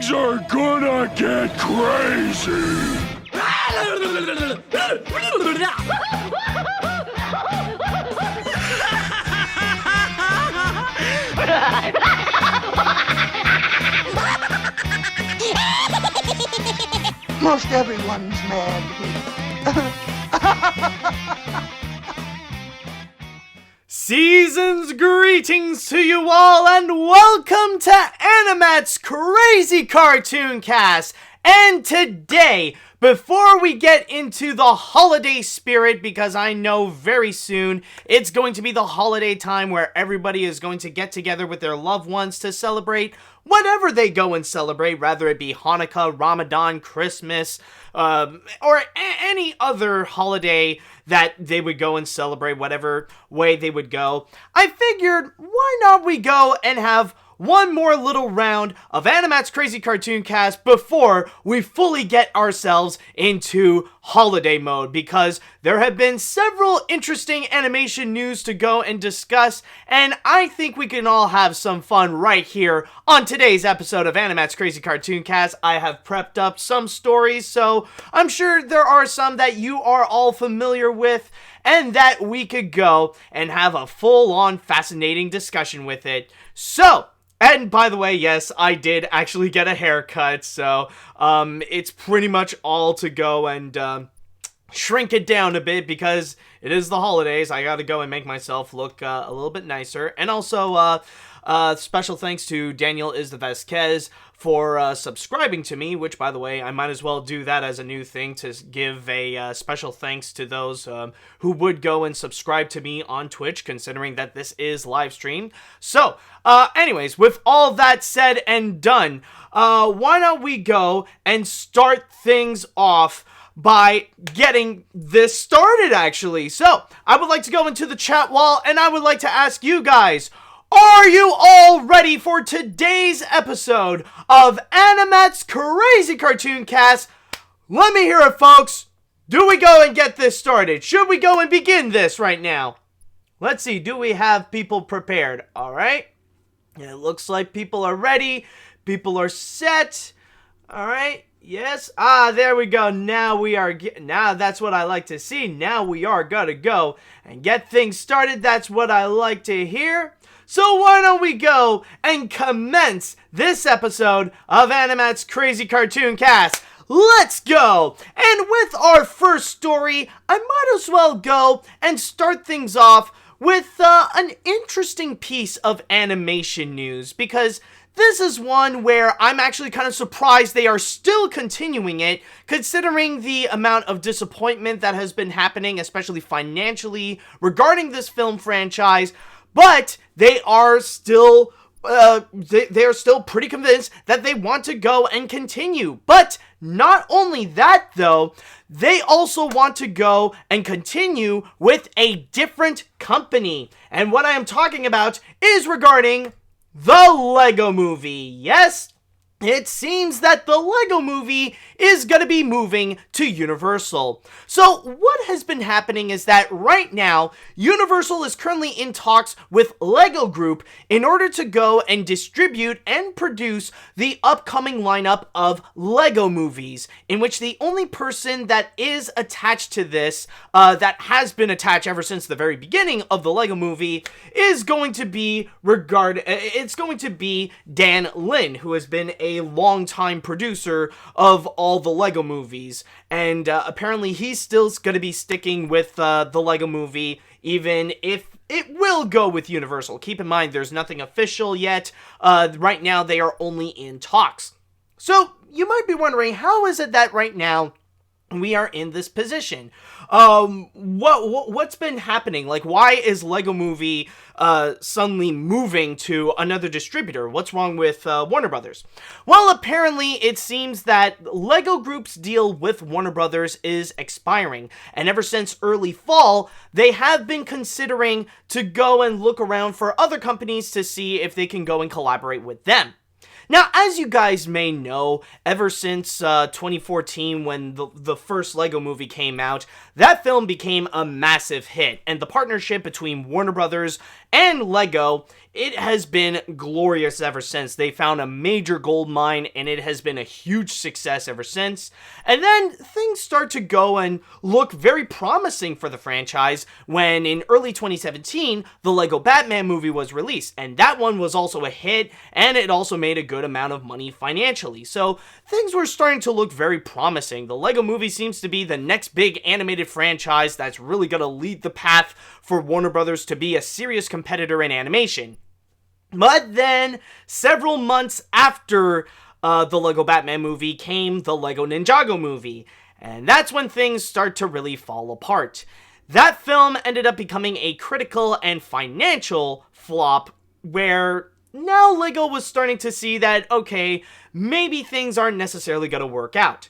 Things are gonna get crazy! Most everyone's mad here. Season's greetings to you all, and welcome to AniMat's Crazy Cartoon Cast. And today, before we get into the holiday spirit, because I know very soon it's going to be the holiday time where everybody is going to get together with their loved ones to celebrate whatever they go and celebrate, rather it be Hanukkah, Ramadan, Christmas, or any other holiday that they would go and celebrate, whatever way they would go. I figured, why not we go and have one more little round of AniMat's Crazy Cartoon Cast before we fully get ourselves into holiday mode, because there have been several interesting animation news to go and discuss, and I think we can all have some fun right here on today's episode of AniMat's Crazy Cartoon Cast. I have prepped up some stories, so I'm sure there are some that you are all familiar with, and that we could go and have a full-on fascinating discussion with it. So, and by the way, yes, I did actually get a haircut, so it's pretty much all to go and shrink it down a bit because it is the holidays. I gotta go and make myself look a little bit nicer. And also, special thanks to Daniel Is the Vasquez for subscribing to me, which, by the way, I might as well do that as a new thing to give a special thanks to those who would go and subscribe to me on Twitch, considering that this is live streamed. So, anyways, with all that said and done, why don't we go and start things off by getting this started, actually. So, I would like to go into the chat wall, and I would like to ask you guys, are you all ready for today's episode of AniMat's Crazy Cartoon Cast? Let me hear it, folks. Do we go and get this started? Should we go and begin this right now? Let's see, do we have people prepared? Alright. It looks like people are ready. People are set. Alright. Yes. There we go. Now we are now that's what I like to see. Now we are gonna go and get things started. That's what I like to hear. So why don't we go and commence this episode of AniMat's Crazy Cartoon Cast? Let's go! And with our first story, I might as well go and start things off with an interesting piece of animation news, because this is one where I'm actually kind of surprised they are still continuing it, considering the amount of disappointment that has been happening, especially financially, regarding this film franchise. But they are still, they are still pretty convinced that they want to go and continue. But not only that, though, they also want to go and continue with a different company. And what I am talking about is regarding the Lego Movie. Yes, it seems that the Lego Movie is going to be moving to Universal. So what has been happening is that right now, Universal is currently in talks with Lego Group in order to go and distribute and produce the upcoming lineup of Lego movies, in which the only person that is attached to this, that has been attached ever since the very beginning of the Lego Movie, is going to be Dan Lin, who has been a longtime producer of all the Lego movies, and apparently he's still going to be sticking with the Lego Movie, even if it will go with Universal. Keep in mind, there's nothing official yet. Right now, they are only in talks. So, you might be wondering, how is it that right now we are in this position? What's been happening? Like, why is Lego Movie suddenly moving to another distributor? What's wrong with Warner Brothers? Well, apparently it seems that Lego Group's deal with Warner Brothers is expiring, and ever since early fall, they have been considering to go and look around for other companies to see if they can go and collaborate with them. Now, as you guys may know, ever since 2014 when the first Lego movie came out, that film became a massive hit, and the partnership between Warner Brothers and Lego, it has been glorious ever since. They found a major gold mine, and it has been a huge success ever since. And then things start to go and look very promising for the franchise when in early 2017, the Lego Batman movie was released, and that one was also a hit, and it also made a good amount of money financially. So things were starting to look very promising. The Lego movie seems to be the next big animated franchise that's really going to lead the path for Warner Brothers to be a serious competitor in animation. But then, several months after the Lego Batman movie came the Lego Ninjago movie, and that's when things start to really fall apart. That film ended up becoming a critical and financial flop where now Lego was starting to see that, okay, maybe things aren't necessarily going to work out.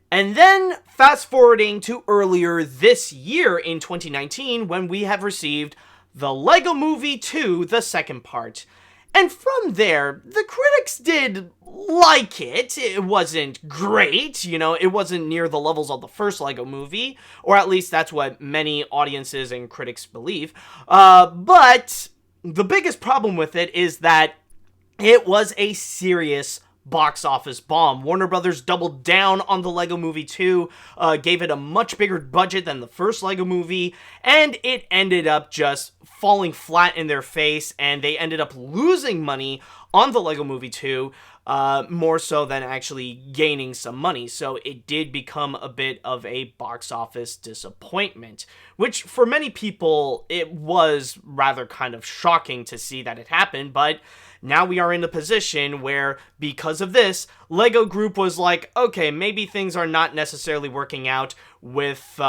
And then, fast forwarding to earlier this year in 2019 when we have received the Lego Movie 2, the second part. And from there, the critics did like it. It wasn't great, it wasn't near the levels of the first Lego movie, or at least that's what many audiences and critics believe. But the biggest problem with it is that it was a serious box office bomb. Warner Brothers doubled down on the Lego Movie 2, gave it a much bigger budget than the first Lego movie, and it ended up just falling flat in their face, and they ended up losing money on the Lego Movie 2, more so than actually gaining some money. So it did become a bit of a box office disappointment, which for many people, it was rather kind of shocking to see that it happened, but now we are in a position where, because of this, Lego Group was like, okay, maybe things are not necessarily working out with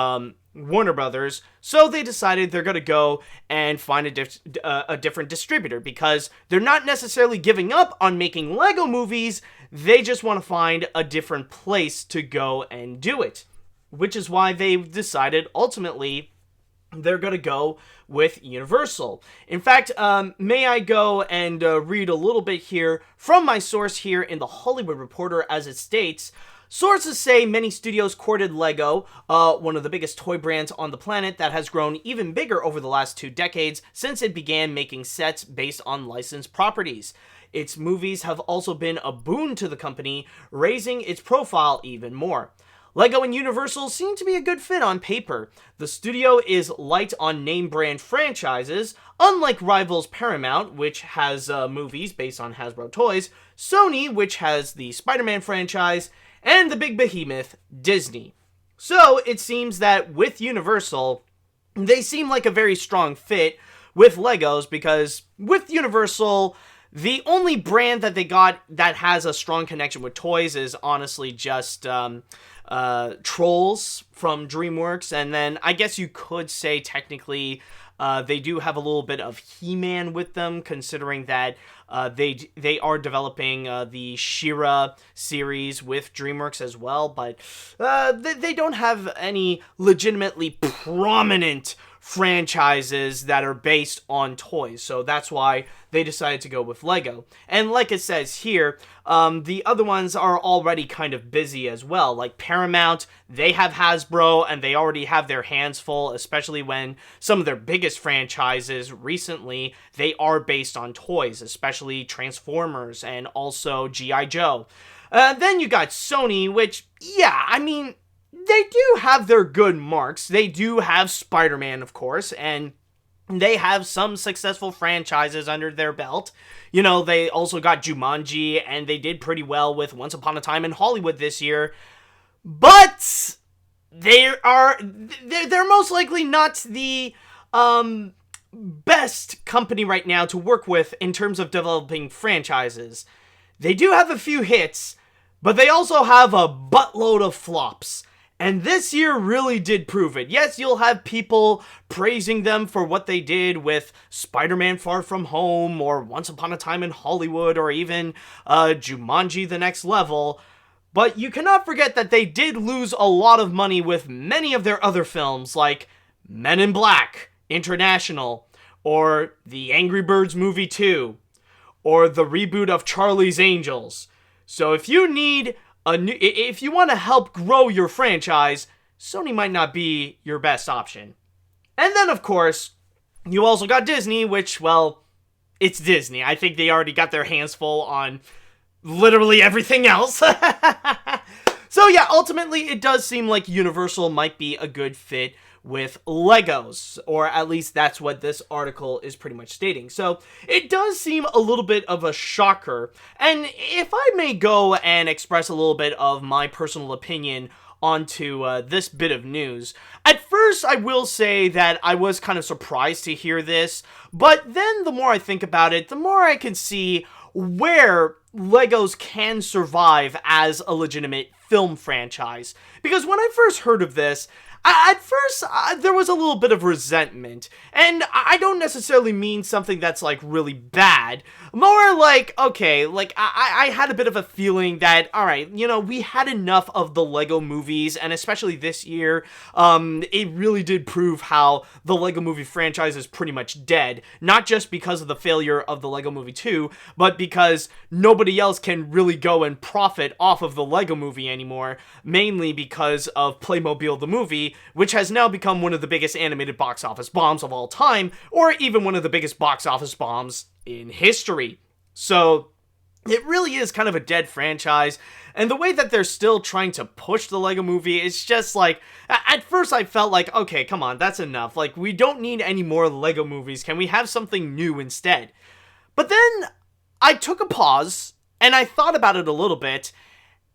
Warner Brothers, so they decided they're going to go and find a different distributor, because they're not necessarily giving up on making Lego movies, they just want to find a different place to go and do it. Which is why they decided, ultimately, they're going to go with Universal. In fact, may I go and read a little bit here from my source here in the Hollywood Reporter, as it states, sources say many studios courted Lego, one of the biggest toy brands on the planet that has grown even bigger over the last 2 decades since it began making sets based on licensed properties. Its movies have also been a boon to the company, raising its profile even more. Lego and Universal seem to be a good fit on paper. The studio is light on name brand franchises, unlike rivals Paramount, which has movies based on Hasbro toys, Sony, which has the Spider-Man franchise, and the big behemoth, Disney. So it seems that with Universal, they seem like a very strong fit with Legos, because with Universal, the only brand that they got that has a strong connection with toys is honestly just Trolls from DreamWorks, and then I guess you could say technically they do have a little bit of He-Man with them, considering that they are developing the She-Ra series with DreamWorks as well, but they don't have any legitimately prominent franchises that are based on toys, so that's why they decided to go with Lego. And like it says here, the other ones are already kind of busy as well. Like Paramount, they have Hasbro, and they already have their hands full, especially when some of their biggest franchises recently, they are based on toys, especially Transformers and also G.I. Joe. Then you got Sony, which, yeah, I mean, they do have their good marks. They do have Spider-Man, of course, and they have some successful franchises under their belt. They also got Jumanji, and they did pretty well with Once Upon a Time in Hollywood this year. But they're most likely not the best company right now to work with in terms of developing franchises. They do have a few hits, but they also have a buttload of flops. And this year really did prove it. Yes, you'll have people praising them for what they did with Spider-Man Far From Home, or Once Upon a Time in Hollywood, or even Jumanji The Next Level. But you cannot forget that they did lose a lot of money with many of their other films, like Men in Black International, or The Angry Birds Movie 2, or the reboot of Charlie's Angels. So if you need if you want to help grow your franchise, Sony might not be your best option. And then, of course, you also got Disney, which, well, it's Disney. I think they already got their hands full on literally everything else. So yeah, ultimately, it does seem like Universal might be a good fit with Legos, or at least that's what this article is pretty much stating. So it does seem a little bit of a shocker, and if I may go and express a little bit of my personal opinion onto this bit of news. At first, I will say that I was kind of surprised to hear this, but then the more I think about it, the more I can see where Legos can survive as a legitimate film franchise. Because when I first heard of this, at first, there was a little bit of resentment, and I don't necessarily mean something that's, like, really bad, more like, okay, like, I had a bit of a feeling that, alright, you know, we had enough of the Lego movies, and especially this year, it really did prove how the Lego movie franchise is pretty much dead, not just because of the failure of the Lego Movie 2, but because nobody else can really go and profit off of the Lego Movie anymore, mainly because of Playmobil the movie, which has now become one of the biggest animated box office bombs of all time, or even one of the biggest box office bombs in history. So it really is kind of a dead franchise, and the way that they're still trying to push the Lego Movie, it's just like, at first I felt like, okay, come on, that's enough, like, we don't need any more Lego movies, can we have something new instead? But then I took a pause, and I thought about it a little bit,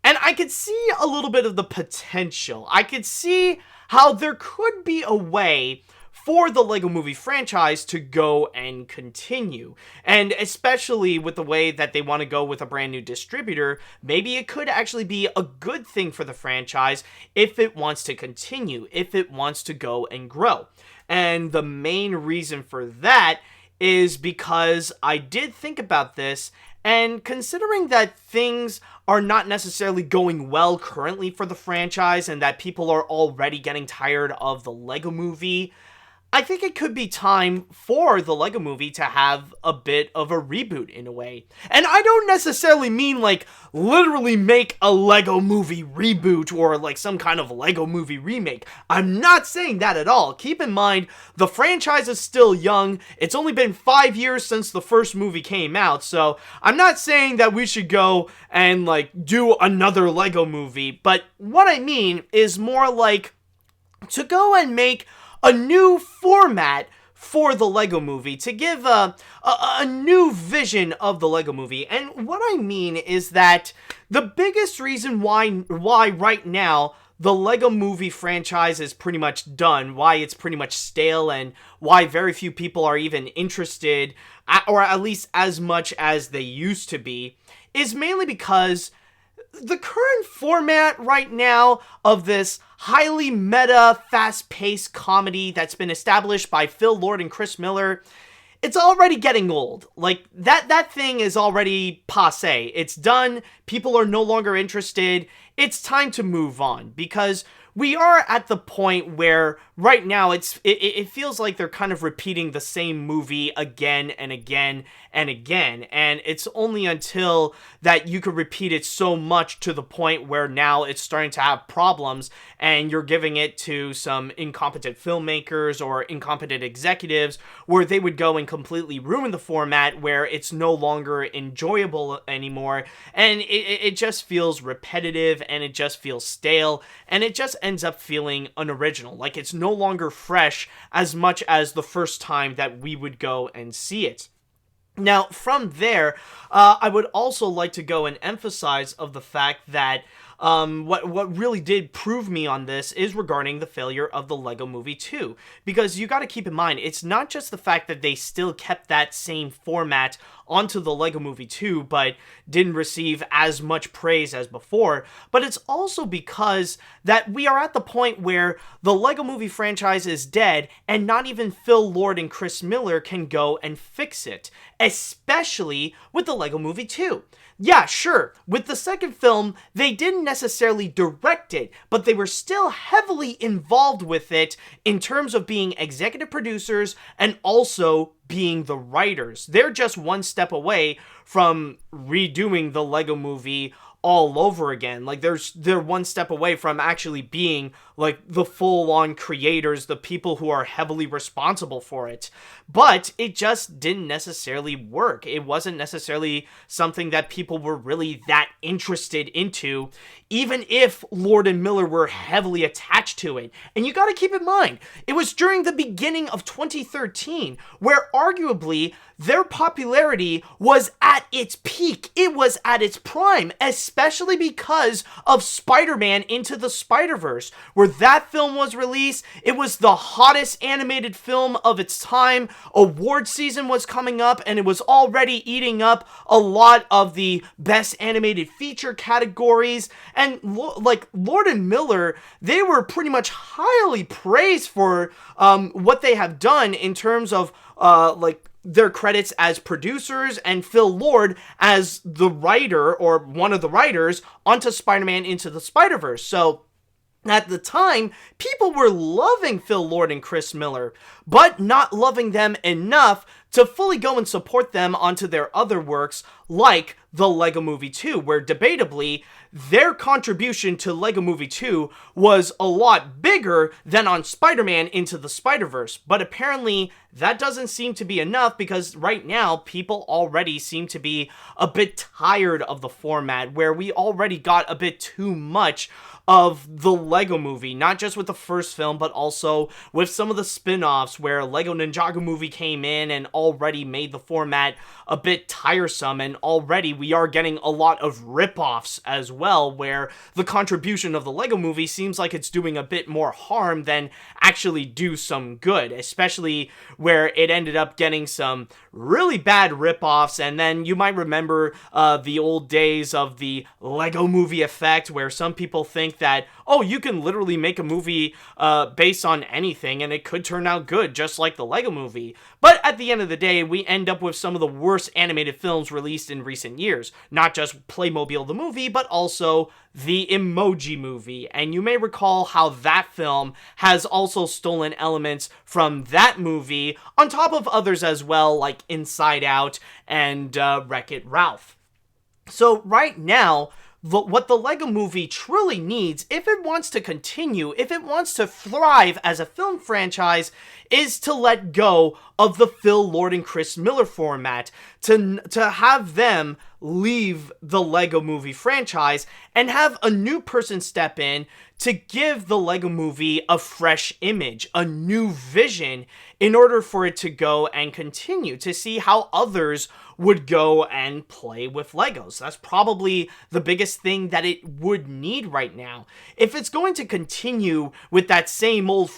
and I could see a little bit of the potential. I could see how there could be a way for the Lego Movie franchise to go and continue. And especially with the way that they want to go with a brand new distributor, maybe it could actually be a good thing for the franchise if it wants to continue, if it wants to go and grow. And the main reason for that is because I did think about this, and considering that things are not necessarily going well currently for the franchise and that people are already getting tired of the Lego Movie, I think it could be time for the Lego Movie to have a bit of a reboot in a way. And I don't necessarily mean like literally make a Lego Movie reboot or like some kind of Lego Movie remake. I'm not saying that at all. Keep in mind, the franchise is still young. It's only been 5 years since the first movie came out, so I'm not saying that we should go and like do another Lego Movie, but what I mean is more like to go and make a new format for the Lego Movie, to give a new vision of the Lego Movie. And what I mean is that the biggest reason why right now the Lego Movie franchise is pretty much done, why it's pretty much stale, and why very few people are even interested, or at least as much as they used to be, is mainly because the current format right now of this highly meta, fast-paced comedy that's been established by Phil Lord and Chris Miller, it's already getting old. Like, that thing is already passé. It's done. People are no longer interested. It's time to move on, because we are at the point where right now it feels like they're kind of repeating the same movie again and again and again, and it's only until that you could repeat it so much to the point where now it's starting to have problems and you're giving it to some incompetent filmmakers or incompetent executives where they would go and completely ruin the format, where it's no longer enjoyable anymore, and it just feels repetitive, and it just feels stale, and it just ends up feeling unoriginal. Like, it's no longer fresh as much as the first time that we would go and see it. Now, from there, I would also like to go and emphasize of the fact that what really did prove me on this is regarding the failure of the Lego Movie 2. Because you gotta keep in mind, it's not just the fact that they still kept that same format onto the Lego Movie 2, but didn't receive as much praise as before, but it's also because that we are at the point where the Lego Movie franchise is dead, and not even Phil Lord and Chris Miller can go and fix it, especially with the Lego Movie 2. Yeah, sure, with the second film, they didn't necessarily direct it, but they were still heavily involved with it in terms of being executive producers and also being the writers. They're just one step away from redoing the Lego movie all over again. Like they're one step away from actually being like the full-on creators, the people who are heavily responsible for it. But it just didn't necessarily work. It wasn't necessarily something that people were really that interested into, even if Lord and Miller were heavily attached to it. And you got to keep in mind, it was during the beginning of 2013 where arguably their popularity was at its peak. It was at its prime, especially because of Spider-Man Into the Spider-Verse, where that film was released. It was the hottest animated film of its time. Award season was coming up, and it was already eating up a lot of the best animated feature categories. And like Lord and Miller, they were pretty much highly praised for what they have done in terms of like their credits as producers, and Phil Lord as the writer or one of the writers onto Spider-Man Into the Spider-Verse. So at the time, people were loving Phil Lord and Chris Miller, but not loving them enough to fully go and support them onto their other works, like the Lego Movie 2, where debatably, their contribution to Lego Movie 2 was a lot bigger than on Spider-Man Into the Spider-Verse. But apparently, that doesn't seem to be enough, because right now, people already seem to be a bit tired of the format, where we already got a bit too much of the Lego Movie, not just with the first film, but also with some of the spin-offs where Lego Ninjago Movie came in and already made the format a bit tiresome, and already we are getting a lot of rip-offs as well, where the contribution of the Lego Movie seems like it's doing a bit more harm than actually do some good, especially where it ended up getting some really bad rip-offs. And then you might remember the old days of the Lego Movie effect, where some people think that, oh, you can literally make a movie based on anything and it could turn out good, just like the Lego Movie. But at the end of the day, we end up with some of the worst animated films released in recent years. Not just Playmobil the movie, but also the Emoji Movie. And you may recall how that film has also stolen elements from that movie, on top of others as well, like Inside Out and Wreck-It Ralph. So right now, what the Lego Movie truly needs, if it wants to continue, if it wants to thrive as a film franchise, is to let go of the Phil Lord and Chris Miller format, to have them leave the Lego Movie franchise and have a new person step in to give the Lego Movie a fresh image, a new vision, in order for it to go and continue, to see how others would go and play with Legos. That's probably the biggest thing that it would need right now. If it's going to continue with that same old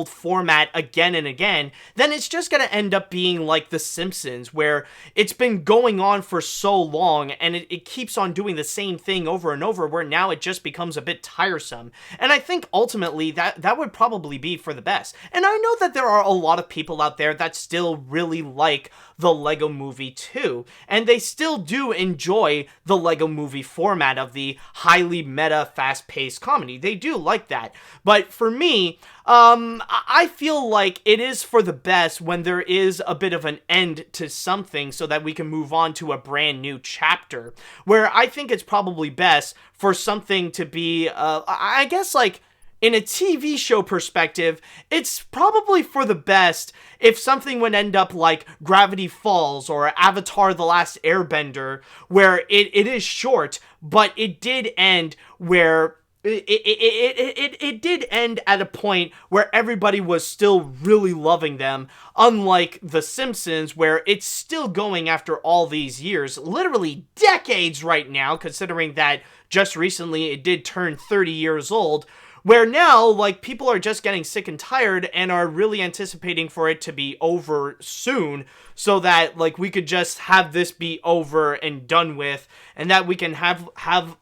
format again and again, then it's just going to end up being like The Simpsons, where it's been going on for so long and it keeps on doing the same thing over and over, where now it just becomes a bit tiresome. And I think ultimately that would probably be for the best. And I know that there are a lot of people out there that still really like the Lego Movie 2, and they still do enjoy the Lego Movie format of the highly meta, fast-paced comedy. They do like that. But for me, I feel like it is for the best when there is a bit of an end to something, so that we can move on to a brand new chapter, where I think it's probably best for something to be, I guess, like, in a TV show perspective, it's probably for the best if something would end up like Gravity Falls or Avatar: The Last Airbender, where it is short, but it did end where it did end at a point where everybody was still really loving them, unlike The Simpsons, where it's still going after all these years, literally decades right now, considering that just recently it did turn 30 years old, where now, like, people are just getting sick and tired and are really anticipating for it to be over soon, so that, like, we could just have this be over and done with, and that we can have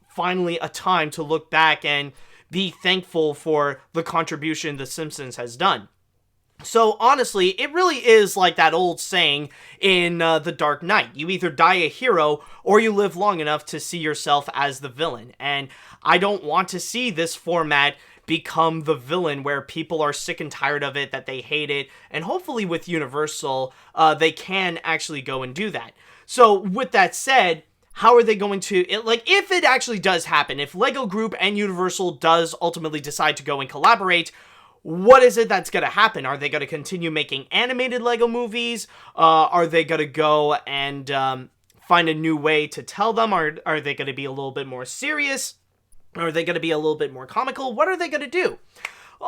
finally a time to look back and be thankful for the contribution The Simpsons has done. So honestly, it really is like that old saying in The Dark Knight. You either die a hero or you live long enough to see yourself as the villain. And I don't want to see this format become the villain where people are sick and tired of it, that they hate it, and hopefully with Universal, they can actually go and do that. So with that said, how are they going to, if it actually does happen, if Lego Group and Universal does ultimately decide to go and collaborate, what is it that's going to happen? Are they going to continue making animated Lego movies? Are they going to go and find a new way to tell them? Are they going to be a little bit more serious? Are they going to be a little bit more comical? What are they going to do?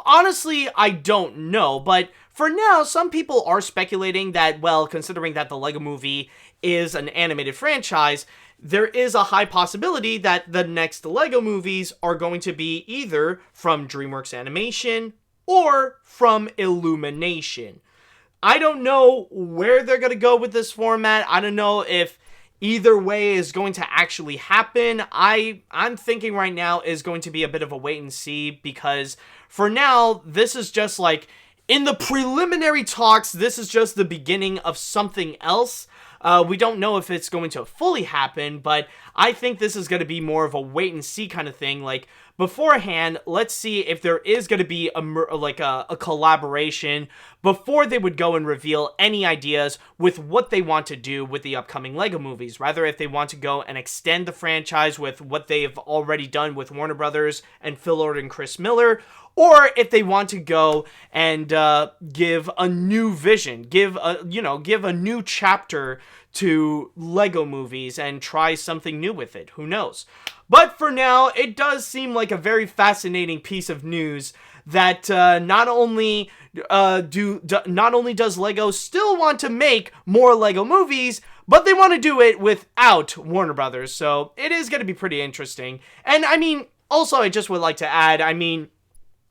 Honestly, I don't know, but for now, some people are speculating that, well, considering that the Lego Movie is an animated franchise, there is a high possibility that the next Lego movies are going to be either from DreamWorks Animation or from Illumination. I don't know where they're going to go with this format. I don't know if either way is going to actually happen. I'm thinking right now is going to be a bit of a wait and see, because for now, this is just like, in the preliminary talks, this is just the beginning of something else. We don't know if it's going to fully happen, but I think this is going to be more of a wait and see kind of thing. Like, beforehand, let's see if there is going to be a collaboration before they would go and reveal any ideas with what they want to do with the upcoming Lego movies. Rather, if they want to go and extend the franchise with what they've already done with Warner Brothers and Phil Lord and Chris Miller, or if they want to go and give a new vision, give a new chapter to Lego movies and try something new with it. Who knows? But for now, it does seem like a very fascinating piece of news that not only does Lego still want to make more Lego movies, but they want to do it without Warner Brothers. So it is going to be pretty interesting. And I mean, also, I just would like to add, I mean,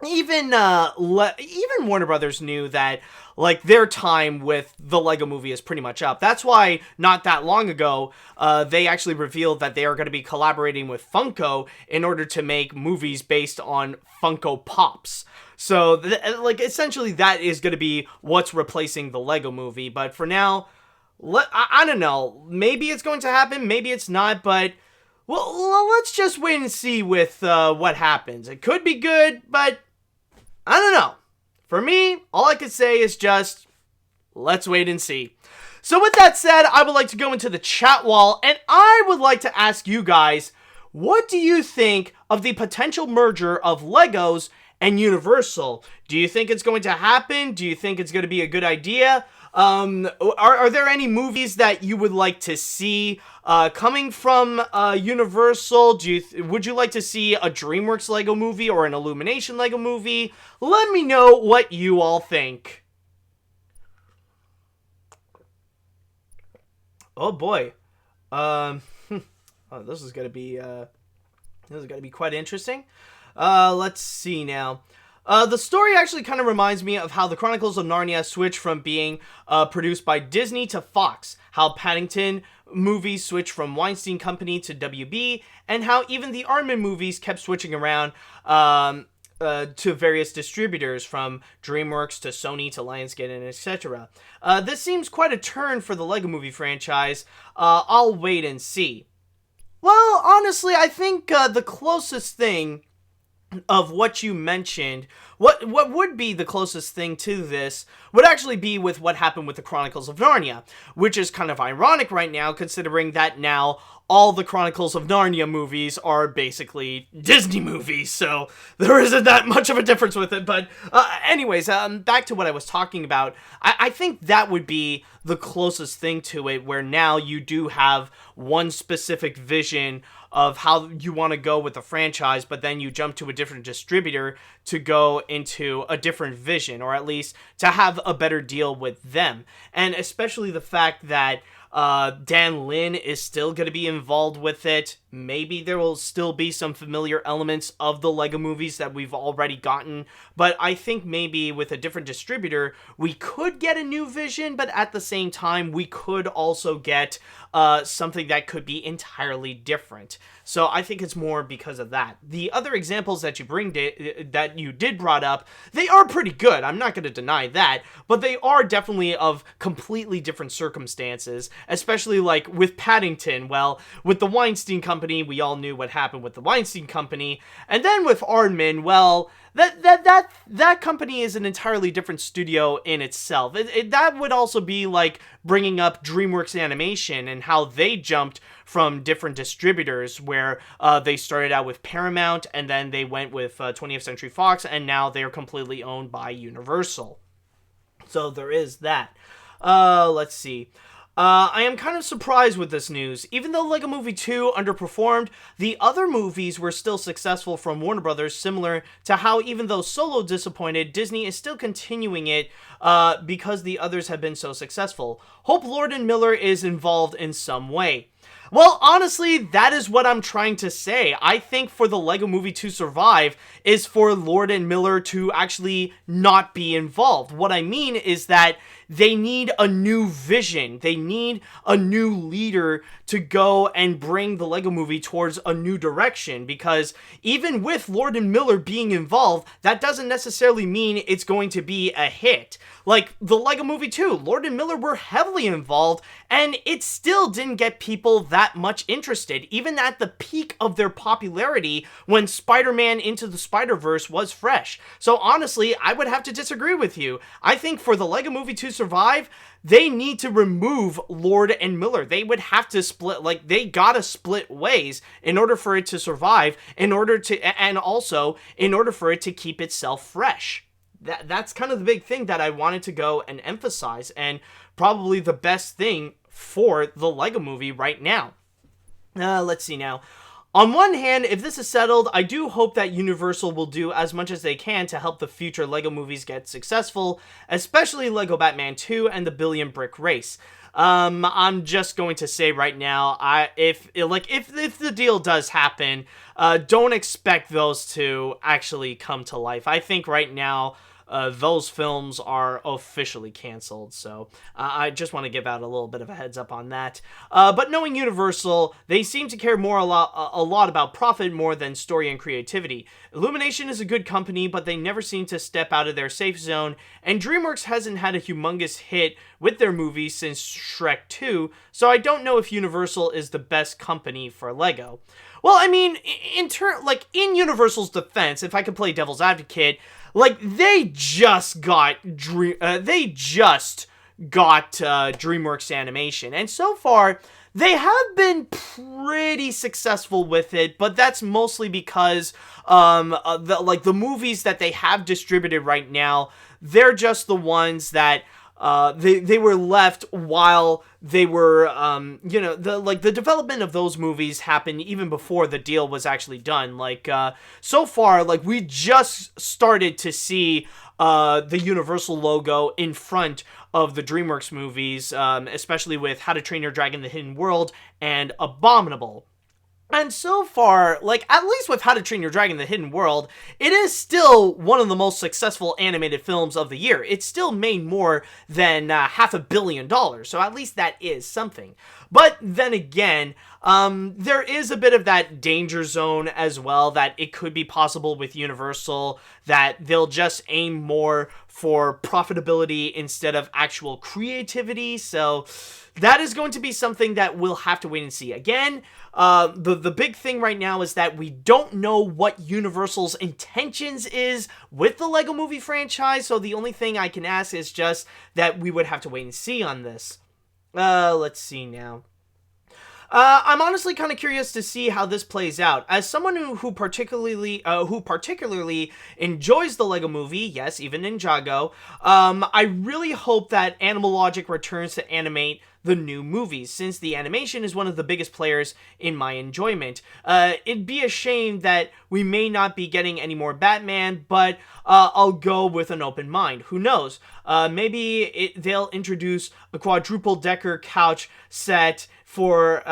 even Warner Brothers knew that, like, their time with the Lego Movie is pretty much up. That's why not that long ago, they actually revealed that they are going to be collaborating with Funko in order to make movies based on Funko Pops. So, essentially that is going to be what's replacing the Lego Movie. But for now, I don't know. Maybe it's going to happen, maybe it's not, but well, let's just wait and see with what happens. It could be good, but I don't know. For me, all I could say is just, let's wait and see. So with that said, I would like to go into the chat wall, and I would like to ask you guys, what do you think of the potential merger of Legos and Universal? Do you think it's going to happen? Do you think it's going to be a good idea? Are there any movies that you would like to see coming from Universal? Would you like to see a DreamWorks Lego movie or an Illumination Lego movie? Let me know what you all think. Oh boy, this is gonna be quite interesting. Let's see now. The story actually kind of reminds me of how the Chronicles of Narnia switched from being produced by Disney to Fox, how Paddington movies switched from Weinstein Company to WB, and how even the Aardman movies kept switching around to various distributors, from DreamWorks to Sony to Lionsgate and etc. This seems quite a turn for the Lego Movie franchise. I'll wait and see. Well, honestly, I think the closest thing of what you mentioned, what would be the closest thing to this would actually be with what happened with the Chronicles of Narnia, which is kind of ironic right now, considering that now all the Chronicles of Narnia movies are basically Disney movies, so there isn't that much of a difference with it. But anyways, back to what I was talking about. I think that would be the closest thing to it, where now you do have one specific vision of how you want to go with the franchise, but then you jump to a different distributor to go into a different vision, or at least to have a better deal with them. And especially the fact that Dan Lin is still going to be involved with it. Maybe there will still be some familiar elements of the Lego movies that we've already gotten, but I think maybe with a different distributor, we could get a new vision, but at the same time, we could also get something that could be entirely different. So I think it's more because of that. The other examples that you did brought up, they are pretty good. I'm not going to deny that, but they are definitely of completely different circumstances, especially like with Paddington. Well, with the Weinstein Company, company, we all knew what happened with the Weinstein Company. And then with Aardman, well, that company is an entirely different studio in itself. That would also be like bringing up DreamWorks Animation and how they jumped from different distributors, where they started out with Paramount, and then they went with 20th Century Fox, and now they're completely owned by Universal. So there is that. Let's see. I am kind of surprised with this news. Even though Lego Movie 2 underperformed, the other movies were still successful from Warner Brothers, similar to how even though Solo disappointed, Disney is still continuing it because the others have been so successful. Hope Lord and Miller is involved in some way. Well, honestly, that is what I'm trying to say. I think for the Lego Movie to survive is for Lord and Miller to actually not be involved. What I mean is that they need a new vision. They need a new leader to go and bring the Lego Movie towards a new direction, because even with Lord and Miller being involved, that doesn't necessarily mean it's going to be a hit. Like the Lego Movie 2, Lord and Miller were heavily involved, and it still didn't get people that much interested, even at the peak of their popularity when Spider-Man Into the Spider-Verse was fresh. So honestly, I would have to disagree with you. I think for the Lego Movie to survive, they need to remove Lord and Miller. They would have to split, like, they gotta split ways in order for it to survive, and also in order for it to keep itself fresh. That's kind of the big thing that I wanted to go and emphasize, and probably the best thing for the Lego Movie right now. Let's see now. On one hand, if this is settled, I do hope that Universal will do as much as they can to help the future Lego movies get successful, especially Lego Batman 2 and the Billion Brick Race. I'm just going to say right now, if the deal does happen, don't expect those to actually come to life. I think right now, those films are officially canceled, so I just want to give out a little bit of a heads up on that. But knowing Universal, they seem to care a lot about profit more than story and creativity. Illumination is a good company, but they never seem to step out of their safe zone, and DreamWorks hasn't had a humongous hit with their movies since Shrek 2, so I don't know if Universal is the best company for Lego. Well, I mean, in Universal's defense, if I could play devil's advocate, like, they just got DreamWorks Animation, and so far they have been pretty successful with it, but that's mostly because the movies that they have distributed right now, they're just the ones that they were left while they were, the development of those movies happened even before the deal was actually done. Like, so far, like, we just started to see the Universal logo in front of the DreamWorks movies, especially with How to Train Your Dragon: The Hidden World and Abominable. And so far, like, at least with How to Train Your Dragon: The Hidden World, it is still one of the most successful animated films of the year. It still made more than $500 million, so at least that is something. But then again, there is a bit of that danger zone as well, that it could be possible with Universal that they'll just aim more for profitability instead of actual creativity, so that is going to be something that we'll have to wait and see. Again, the big thing right now is that we don't know what Universal's intentions is with the Lego Movie franchise, so the only thing I can ask is just that we would have to wait and see on this. Let's see now. I'm honestly kind of curious to see how this plays out. As someone who particularly enjoys the Lego Movie, yes, even Ninjago, I really hope that Animal Logic returns to animate the new movies, since the animation is one of the biggest players in my enjoyment. It'd be a shame that we may not be getting any more Batman, but I'll go with an open mind. Who knows? Maybe they'll introduce a quadruple-decker couch set for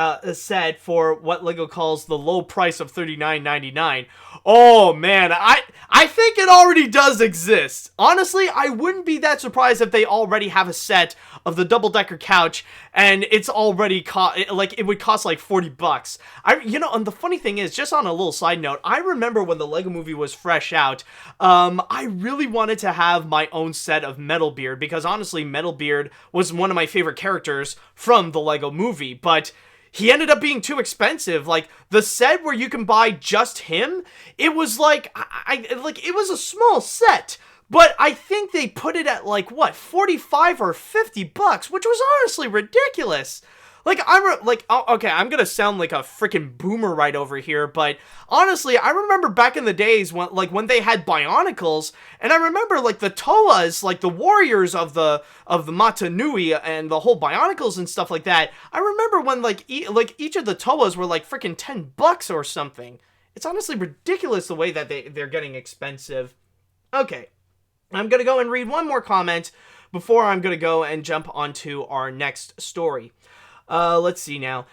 what Lego calls the low price of $39.99. Oh man, I think it already does exist. Honestly, I wouldn't be that surprised if they already have a set of the double-decker couch and it's already it would cost like $40. And the funny thing is, just on a little side note, I remember when the Lego Movie was fresh out, I really wanted to have my own set of Metalbeard, because honestly, Metalbeard was one of my favorite characters from the Lego Movie, but he ended up being too expensive. Like, the set where you can buy just him, it was like, it was a small set, but I think they put it at like, what, 45 or 50 bucks, which was honestly ridiculous. Like, okay, I'm gonna sound like a freaking boomer right over here, but honestly, I remember back in the days when they had Bionicles, and I remember, like, the Toas, like, the warriors of the Mata Nui and the whole Bionicles and stuff like that. I remember when, each of the Toas were, like, freaking 10 bucks or something. It's honestly ridiculous the way that they're getting expensive. Okay, I'm gonna go and read one more comment before I'm gonna go and jump onto our next story. Let's see now.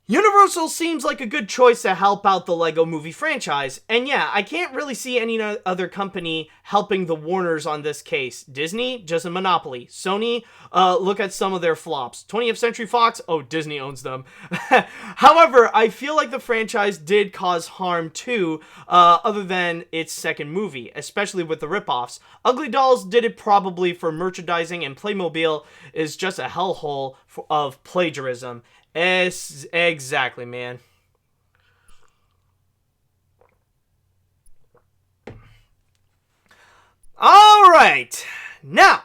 Universal seems like a good choice to help out the Lego Movie franchise. And yeah, I can't really see any other company helping the Warners on this case. Disney, just a monopoly. Sony, look at some of their flops. 20th Century Fox, oh, Disney owns them. However, I feel like the franchise did cause harm too, other than its second movie, especially with the ripoffs. Ugly Dolls did it probably for merchandising, and Playmobil is just a hellhole of plagiarism. Exactly, man. Alright, now,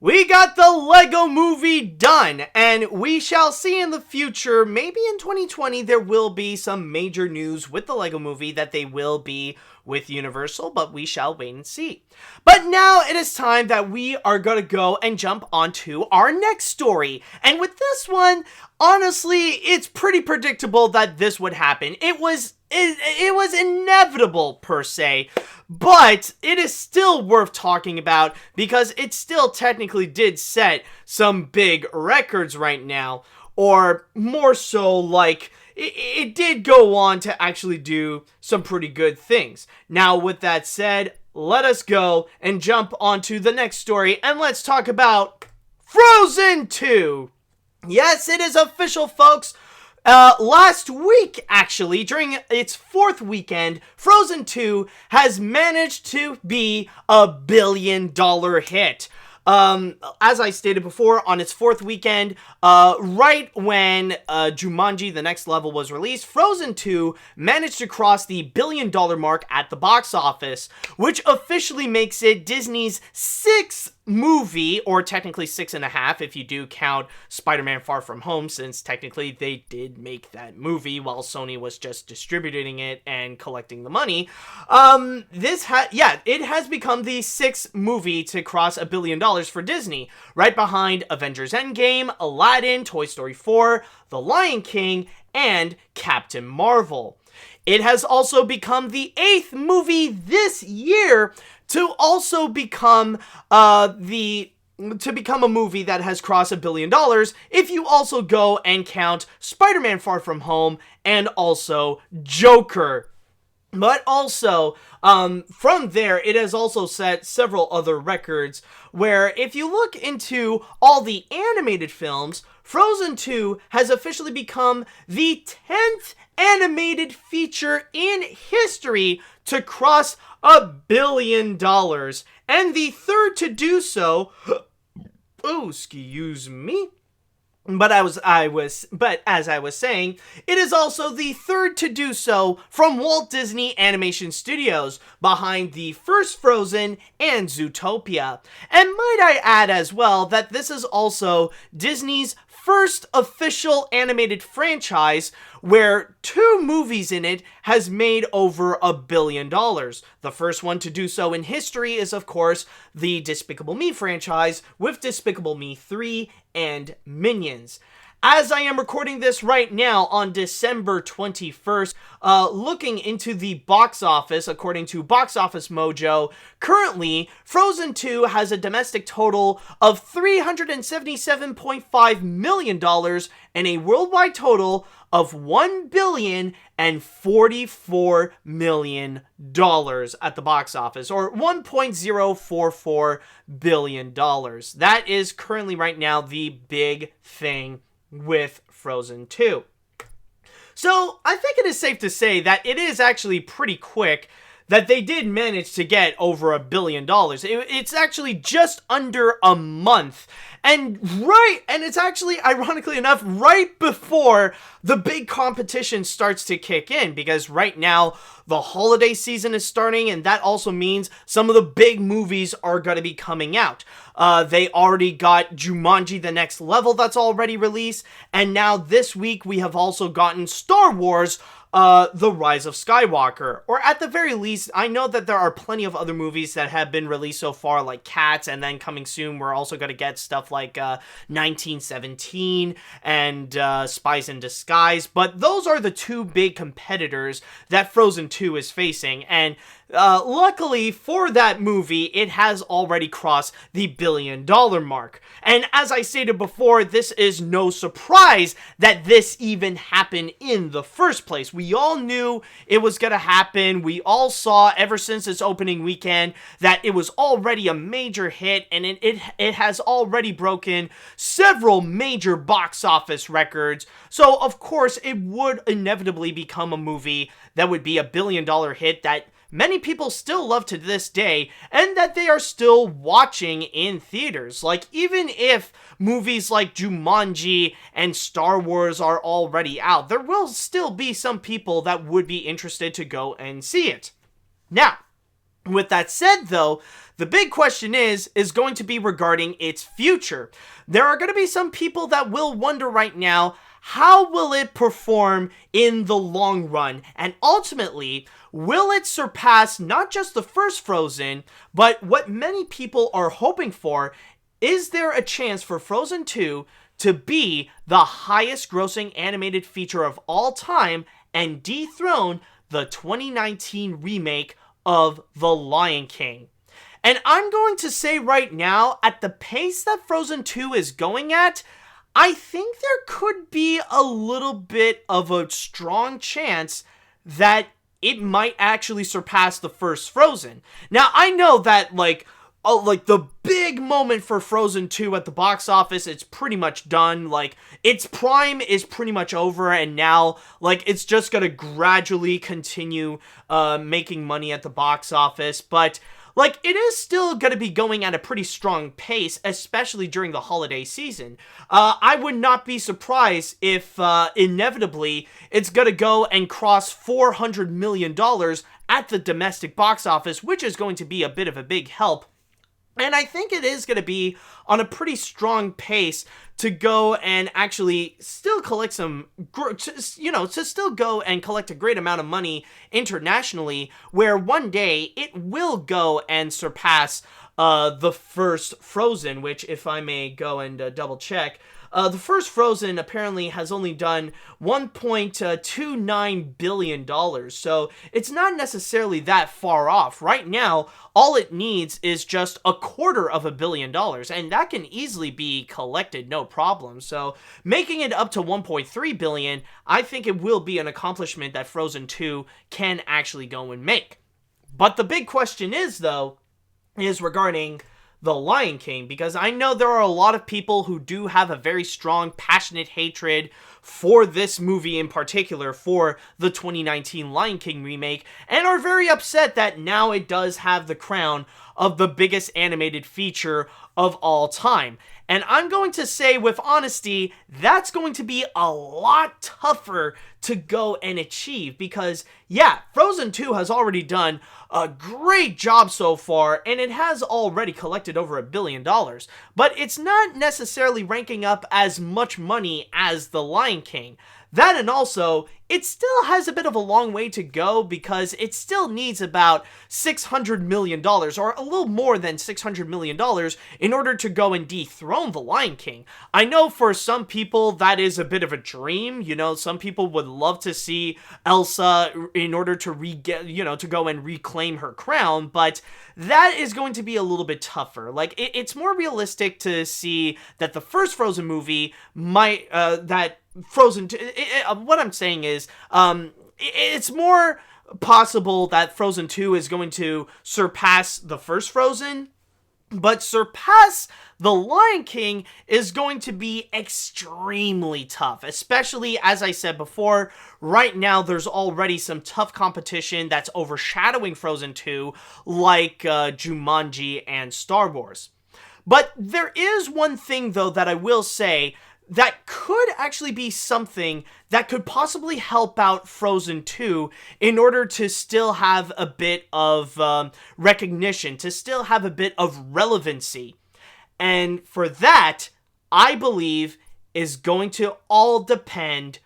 we got the Lego Movie done, and we shall see in the future, maybe in 2020, there will be some major news with the Lego Movie that they will be with Universal, but we shall wait and see. But now it is time that we are going to go and jump onto our next story. And with this one, honestly, it's pretty predictable that this would happen. It was inevitable, per se, but it is still worth talking about because it still technically did set some big records right now, or more so, like, it did go on to actually do some pretty good things. Now, with that said, let us go and jump onto the next story, and let's talk about Frozen 2. Yes, it is official, folks. Last week, actually, during its 4th weekend, Frozen 2 has managed to be a $1 billion hit. As I stated before, on its 4th weekend, right when Jumanji: The Next Level was released, Frozen 2 managed to cross the $1 billion mark at the box office, which officially makes it Disney's 6th movie, or technically 6.5 if you do count Spider-Man Far From Home, since technically they did make that movie while Sony was just distributing it and collecting the money. It has become the 6th movie to cross $1 billion for Disney, right behind Avengers Endgame, Aladdin, Toy Story 4, The Lion King, and Captain Marvel. It has also become the 8th movie this year to also become a movie that has crossed $1 billion if you also go and count Spider-Man Far From Home and also Joker. But also, from there, it has also set several other records where if you look into all the animated films, Frozen 2 has officially become the 10th animated feature in history to cross $1 billion, and the 3rd to do so, oh, excuse me, but as I was saying, it is also the 3rd to do so from Walt Disney Animation Studios, behind the first Frozen and Zootopia. And might I add as well that this is also Disney's first official animated franchise where 2 movies in it has made over $1 billion. The first one to do so in history is, of course, the Despicable Me franchise with Despicable Me 3 and Minions. As I am recording this right now on December 21st, looking into the box office, according to Box Office Mojo, currently, Frozen 2 has a domestic total of $377.5 million and a worldwide total of $1,044 million at the box office, or $1.044 billion. That is currently right now the big thing with Frozen 2. So I think it is safe to say that it is actually pretty quick that they did manage to get over $1 billion. It's actually just under a month. And it's actually, ironically enough, right before the big competition starts to kick in, because right now the holiday season is starting, and that also means some of the big movies are going to be coming out. They already got Jumanji: The Next Level that's already released, and now this week we have also gotten Star Wars: The Rise of Skywalker. Or at the very least, I know that there are plenty of other movies that have been released so far, like Cats, and then coming soon we're also going to get stuff like 1917 and Spies in Disguise, but those are the two big competitors that Frozen 2 is facing, and luckily for that movie, it has already crossed the $1 billion mark. And as I stated before, this is no surprise that this even happened in the first place. We all knew it was going to happen. We all saw ever since its opening weekend that it was already a major hit, and it has already broken several major box office records. So of course it would inevitably become a movie that would be a $1 billion hit that many people still love to this day, and that they are still watching in theaters. Like, even if movies like Jumanji and Star Wars are already out, there will still be some people that would be interested to go and see it. Now, with that said though, the big question is going to be regarding its future. There are going to be some people that will wonder right now, how will it perform in the long run? And ultimately, will it surpass not just the first Frozen, but what many people are hoping for? Is there a chance for Frozen 2 to be the highest grossing animated feature of all time and dethrone the 2019 remake of The Lion King? And I'm going to say right now, at the pace that Frozen 2 is going at, I think there could be a little bit of a strong chance that it might actually surpass the first Frozen. Now, I know that, like the big moment for Frozen 2 at the box office, it's pretty much done. Like, its prime is pretty much over, and now, like, it's just gonna gradually continue making money at the box office. But like, it is still going to be going at a pretty strong pace, especially during the holiday season. I would not be surprised if, inevitably, it's going to go and cross $400 million at the domestic box office, which is going to be a bit of a big help. And I think it is going to be on a pretty strong pace to go and actually still collect to still go and collect a great amount of money internationally, where one day it will go and surpass the first Frozen, which, if I may go and double check, the first Frozen apparently has only done $1.29 billion, so it's not necessarily that far off. Right now, all it needs is just $250 million, and that can easily be collected, no problem. So, making it up to $1.3 billion, I think it will be an accomplishment that Frozen 2 can actually go and make. But the big question is, though, is regarding The Lion King, because I know there are a lot of people who do have a very strong, passionate hatred for this movie in particular, for the 2019 Lion King remake, and are very upset that now it does have the crown of the biggest animated feature of all time. And I'm going to say with honesty, that's going to be a lot tougher to go and achieve, because yeah, Frozen 2 has already done a great job so far, and it has already collected over $1 billion, but it's not necessarily ranking up as much money as The Lion King. That, and also, it still has a bit of a long way to go, because it still needs about $600 million, or a little more than $600 million, in order to go and dethrone The Lion King. I know for some people that is a bit of a dream. You know, some people would love to see Elsa in order to to go and reclaim her crown, but that is going to be a little bit tougher. Like, it's more realistic to see that the first Frozen movie might, Frozen 2, what I'm saying is, it's more possible that Frozen 2 is going to surpass the first Frozen, but surpass The Lion King is going to be extremely tough, especially, as I said before, right now there's already some tough competition that's overshadowing Frozen 2, like Jumanji and Star Wars. But there is one thing, though, that I will say that could actually be something that could possibly help out Frozen 2 in order to still have a bit of recognition, to still have a bit of relevancy. And for that, I believe, is going to all depend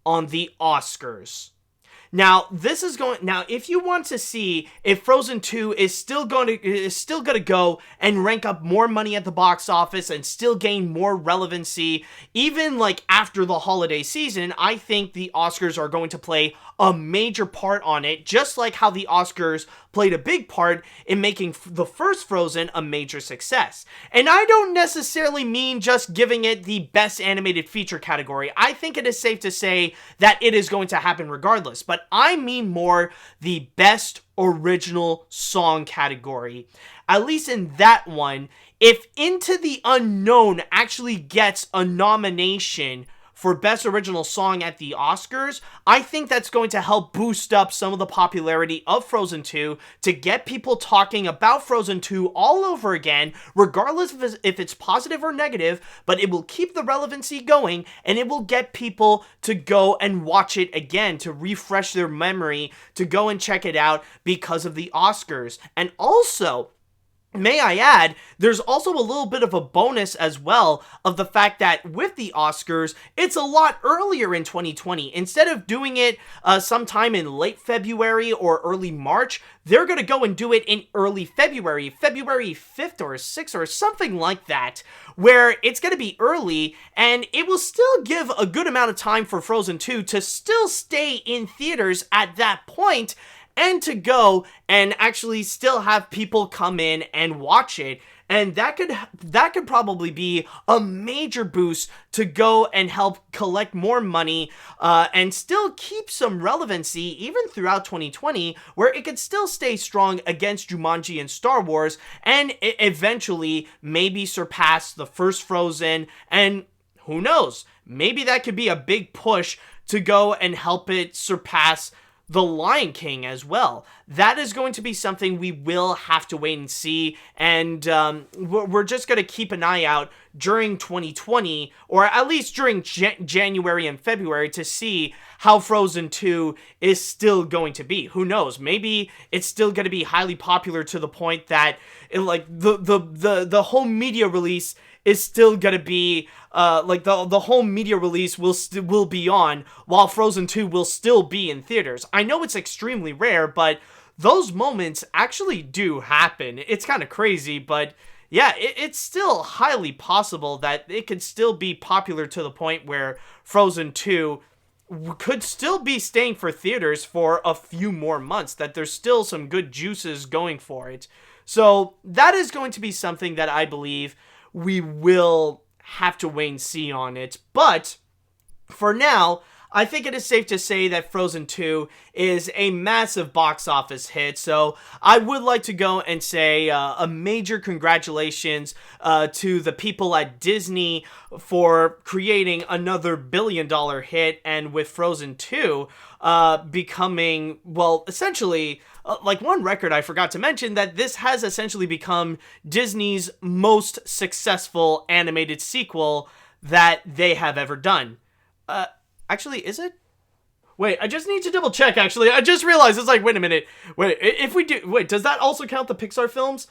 on the Oscars. Now, if you want to see if Frozen 2 is still going to go and rank up more money at the box office and still gain more relevancy, even like after the holiday season, I think the Oscars are going to play a major part on it, just like how the Oscars played a big part in making the first Frozen a major success. And I don't necessarily mean just giving it the best animated feature category. I think it is safe to say that it is going to happen regardless, but I mean more the best original song category. At least in that one, if Into the Unknown actually gets a nomination for Best Original Song at the Oscars, I think that's going to help boost up some of the popularity of Frozen 2 to get people talking about Frozen 2 all over again, regardless if it's positive or negative, but it will keep the relevancy going, and it will get people to go and watch it again, to refresh their memory, to go and check it out because of the Oscars. And also, may I add, there's also a little bit of a bonus as well of the fact that with the Oscars, it's a lot earlier in 2020. Instead of doing it sometime in late February or early March, they're going to go and do it in early February 5th or 6th or something like that, where it's going to be early, and it will still give a good amount of time for Frozen 2 to still stay in theaters at that point, and to go and actually still have people come in and watch it. And that could probably be a major boost to go and help collect more money and still keep some relevancy even throughout 2020, where it could still stay strong against Jumanji and Star Wars, and eventually maybe surpass the first Frozen. And who knows, maybe that could be a big push to go and help it surpass The Lion King as well. That is going to be something we will have to wait and see, and we're just going to keep an eye out during 2020, or at least during January and February, to see how Frozen 2 is still going to be. Who knows? Maybe it's still going to be highly popular to the point that the whole media release is still gonna be the whole media release will be on while Frozen 2 will still be in theaters. I know it's extremely rare, but those moments actually do happen. It's kind of crazy, but yeah, it's still highly possible that it could still be popular to the point where Frozen 2 could still be staying for theaters for a few more months, that there's still some good juices going for it. So that is going to be something that I believe we will have to wait and see on it. But for now, I think it is safe to say that Frozen 2 is a massive box office hit. So I would like to go and say a major congratulations to the people at Disney for creating another billion-dollar hit, and with Frozen 2 becoming, well, essentially, like one record I forgot to mention, that this has essentially become Disney's most successful animated sequel that they have ever done. Actually, is it? Wait, I just need to double check, actually. I just realized, it's like, wait a minute. Wait, does that also count the Pixar films?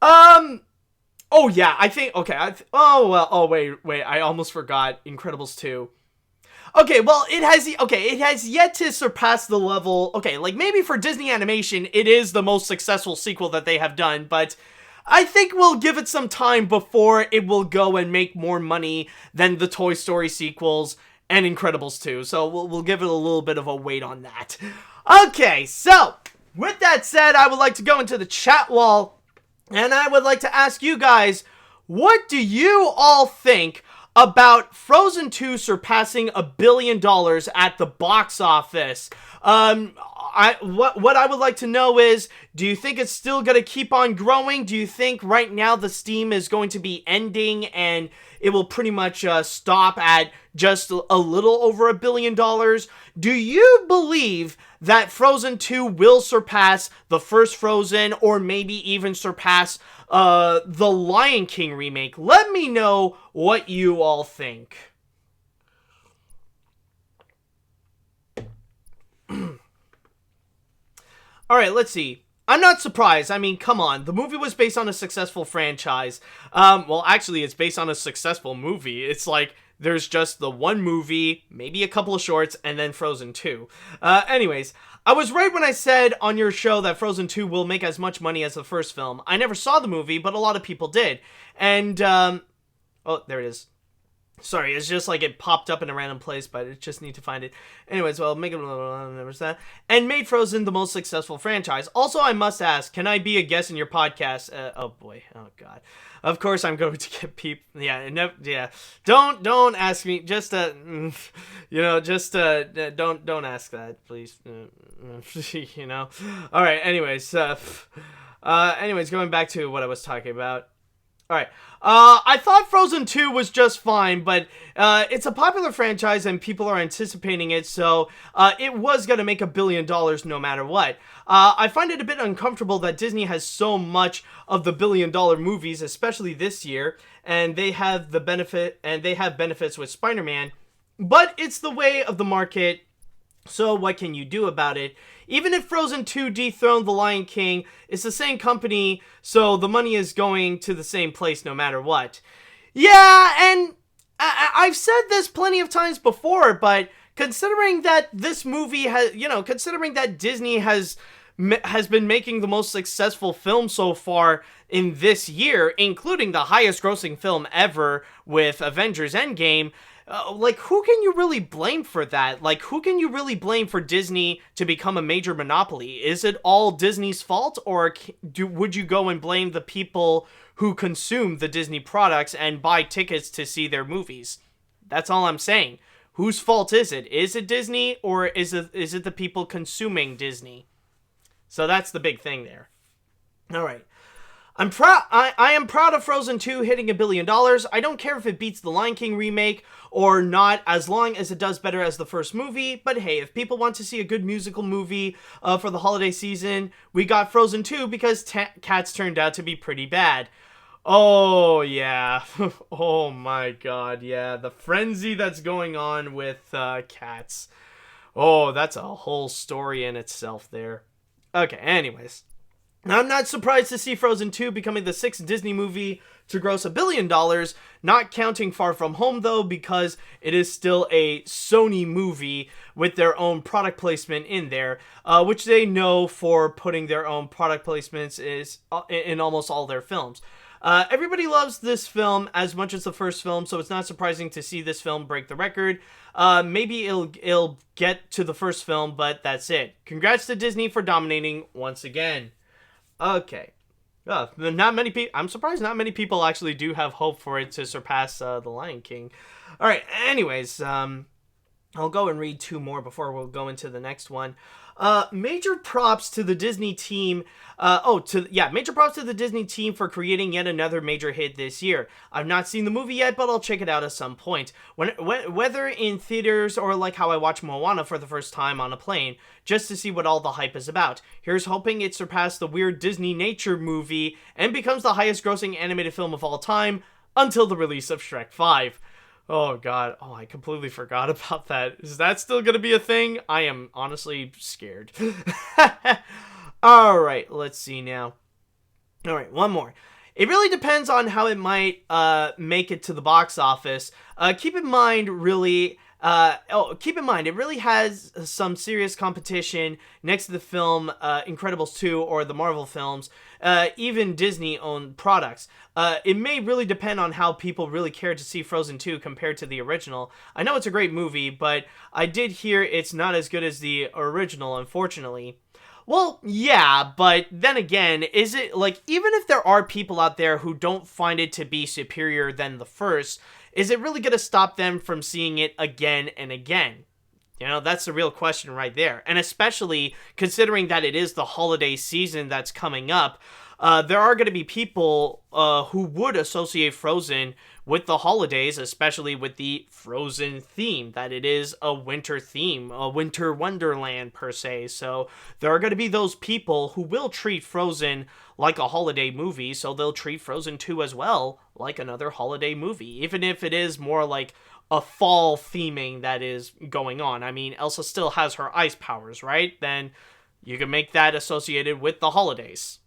Oh yeah, I think, okay. Wait, I almost forgot Incredibles 2. Okay, well, it has yet to surpass the level. Okay, like maybe for Disney Animation, it is the most successful sequel that they have done, but I think we'll give it some time before it will go and make more money than the Toy Story sequels and Incredibles 2. So we'll give it a little bit of a wait on that. Okay, so with that said, I would like to go into the chat wall, and I would like to ask you guys, what do you all think about Frozen 2 surpassing $1 billion at the box office? What I would like to know is, do you think it's still going to keep on growing? Do you think right now the steam is going to be ending and it will pretty much stop at just a little over $1 billion? Do you believe that Frozen 2 will surpass the first Frozen, or maybe even surpass the Lion King remake. Let me know what you all think. Alright, let's see. I'm not surprised. I mean, come on. The movie was based on a successful franchise. Well, actually, it's based on a successful movie. It's like, there's just the one movie, maybe a couple of shorts, and then Frozen 2. Anyways, I was right when I said on your show that Frozen 2 will make as much money as the first film. I never saw the movie, but a lot of people did. And, oh, there it is. Sorry, it's just like it popped up in a random place, but I just need to find it. Anyways, well, make it that and made Frozen the most successful franchise. Also, I must ask, can I be a guest in your podcast? Oh boy, oh god. Of course, I'm going to get people. Yeah, no, yeah. Don't ask me. Just don't ask that, please. You know. All right. Anyways, going back to what I was talking about. Alright, I thought Frozen 2 was just fine, but it's a popular franchise and people are anticipating it, so it was going to make $1 billion no matter what. I find it a bit uncomfortable that Disney has so much of the $1 billion movies, especially this year, and they have benefits with Spider-Man, but it's the way of the market, so what can you do about it? Even if Frozen 2 dethroned The Lion King, it's the same company, so the money is going to the same place no matter what. Yeah, and I've said this plenty of times before, but considering that this movie has, considering that Disney has been making the most successful film so far in this year, including the highest grossing film ever with Avengers Endgame, who can you really blame for that? Like, who can you really blame for Disney to become a major monopoly? Is it all Disney's fault, or would you go and blame the people who consume the Disney products and buy tickets to see their movies? That's all I'm saying. Whose fault is it? Is it Disney, or is it the people consuming Disney? So that's the big thing there. All right. I am proud of Frozen 2 hitting $1 billion. I don't care if it beats the Lion King remake or not, as long as it does better as the first movie. But hey, if people want to see a good musical movie for the holiday season, we got Frozen 2 because Cats turned out to be pretty bad. Oh, yeah. Oh, my God, yeah. The frenzy that's going on with Cats. Oh, that's a whole story in itself there. Okay, anyways. I'm not surprised to see Frozen 2 becoming the 6th Disney movie to gross $1 billion, not counting Far From Home though, because it is still a Sony movie with their own product placement in there, which they know for putting their own product placements is in almost all their films. Everybody loves this film as much as the first film, so it's not surprising to see this film break the record. Maybe it'll get to the first film, but that's it. Congrats to Disney for dominating once again. Okay. Not many people. I'm surprised not many people actually do have hope for it to surpass The Lion King. All right. Anyways, I'll go and read 2 more before we'll go into the next one. Major props to the Disney team. Major props to the Disney team for creating yet another major hit this year. I've not seen the movie yet, but I'll check it out at some point. Whether in theaters or like how I watched Moana for the first time on a plane, just to see what all the hype is about. Here's hoping it surpassed the weird Disney nature movie and becomes the highest grossing animated film of all time until the release of Shrek 5. Oh god, I completely forgot about that. Is that still gonna be a thing? I am honestly scared. Alright, let's see now. Alright, one more. It really depends on how it might make it to the box office. Keep in mind, it really has some serious competition next to the film Incredibles 2 or the Marvel films, even Disney-owned products. It may really depend on how people really care to see Frozen 2 compared to the original. I know it's a great movie, but I did hear it's not as good as the original, unfortunately. Well, yeah, but then again, is it, like, even if there are people out there who don't find it to be superior than the first, is it really going to stop them from seeing it again and again? You know, that's the real question right there. And especially considering that it is the holiday season that's coming up, there are going to be people who would associate Frozen with the holidays, especially with the Frozen theme, that it is a winter theme, a winter wonderland per se. So there are going to be those people who will treat Frozen like a holiday movie, so they'll treat Frozen 2 as well like another holiday movie, even if it is more like a fall theming that is going on. I mean, Elsa still has her ice powers, right? Then you can make that associated with the holidays.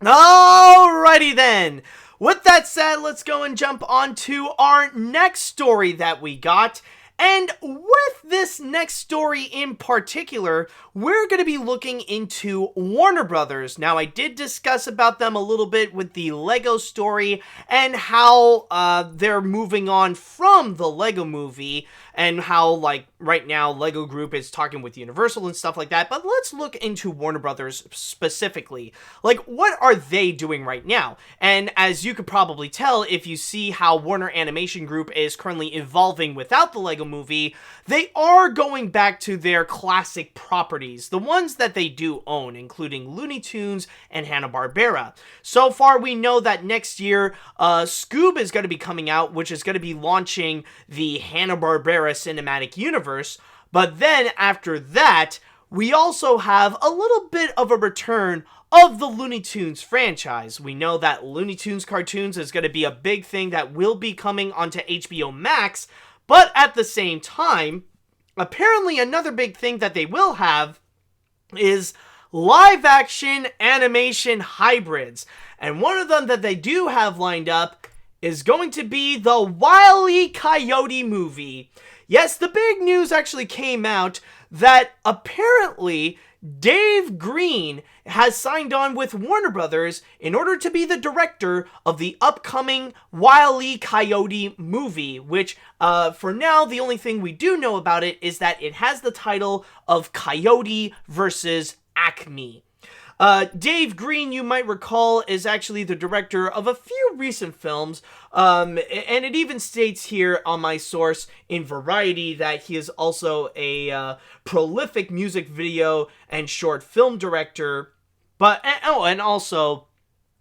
Alrighty then. With that said, let's go and jump on to our next story that we got. And with this next story in particular, we're going to be looking into Warner Brothers. Now, I did discuss about them a little bit with the Lego story and how they're moving on from the Lego movie and how, like, right now, Lego Group is talking with Universal and stuff like that. But let's look into Warner Brothers specifically. Like, what are they doing right now? And as you could probably tell, if you see how Warner Animation Group is currently evolving without the Lego movie, they are going back to their classic properties, the ones that they do own, including Looney Tunes and Hanna-Barbera. So far, we know that next year, Scoob is going to be coming out, which is going to be launching the Hanna-Barbera cinematic universe. But then, after that, we also have a little bit of a return of the Looney Tunes franchise. We know that Looney Tunes cartoons is going to be a big thing that will be coming onto HBO Max, but at the same time, apparently another big thing that they will have is live-action animation hybrids. And one of them that they do have lined up is going to be the Wile E. Coyote movie. Yes, the big news actually came out that apparently Dave Green has signed on with Warner Brothers in order to be the director of the upcoming Wile E. Coyote movie, which, for now, the only thing we do know about it is that it has the title of Coyote versus Acme. Dave Green, you might recall, is actually the director of a few recent films, and it even states here on my source in Variety that he is also a prolific music video and short film director, and also,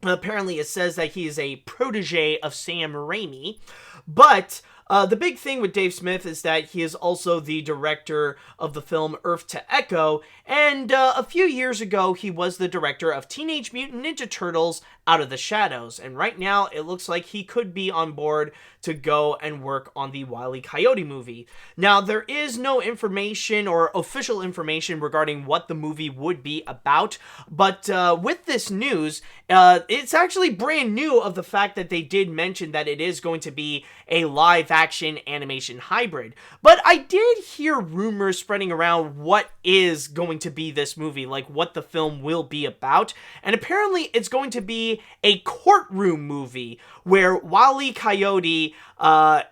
apparently it says that he is a protege of Sam Raimi, but the big thing with Dave Smith is that he is also the director of the film Earth to Echo, and a few years ago, he was the director of Teenage Mutant Ninja Turtles Out of the Shadows, and right now, it looks like he could be on board to go and work on the Wile E. Coyote movie. Now, there is no information or official information regarding what the movie would be about, but with this news, it's actually brand new of the fact that they did mention that it is going to be a live-action animation hybrid. But I did hear rumors spreading around what is going to be this movie, like what the film will be about, and apparently it's going to be a courtroom movie where Wile E. Coyote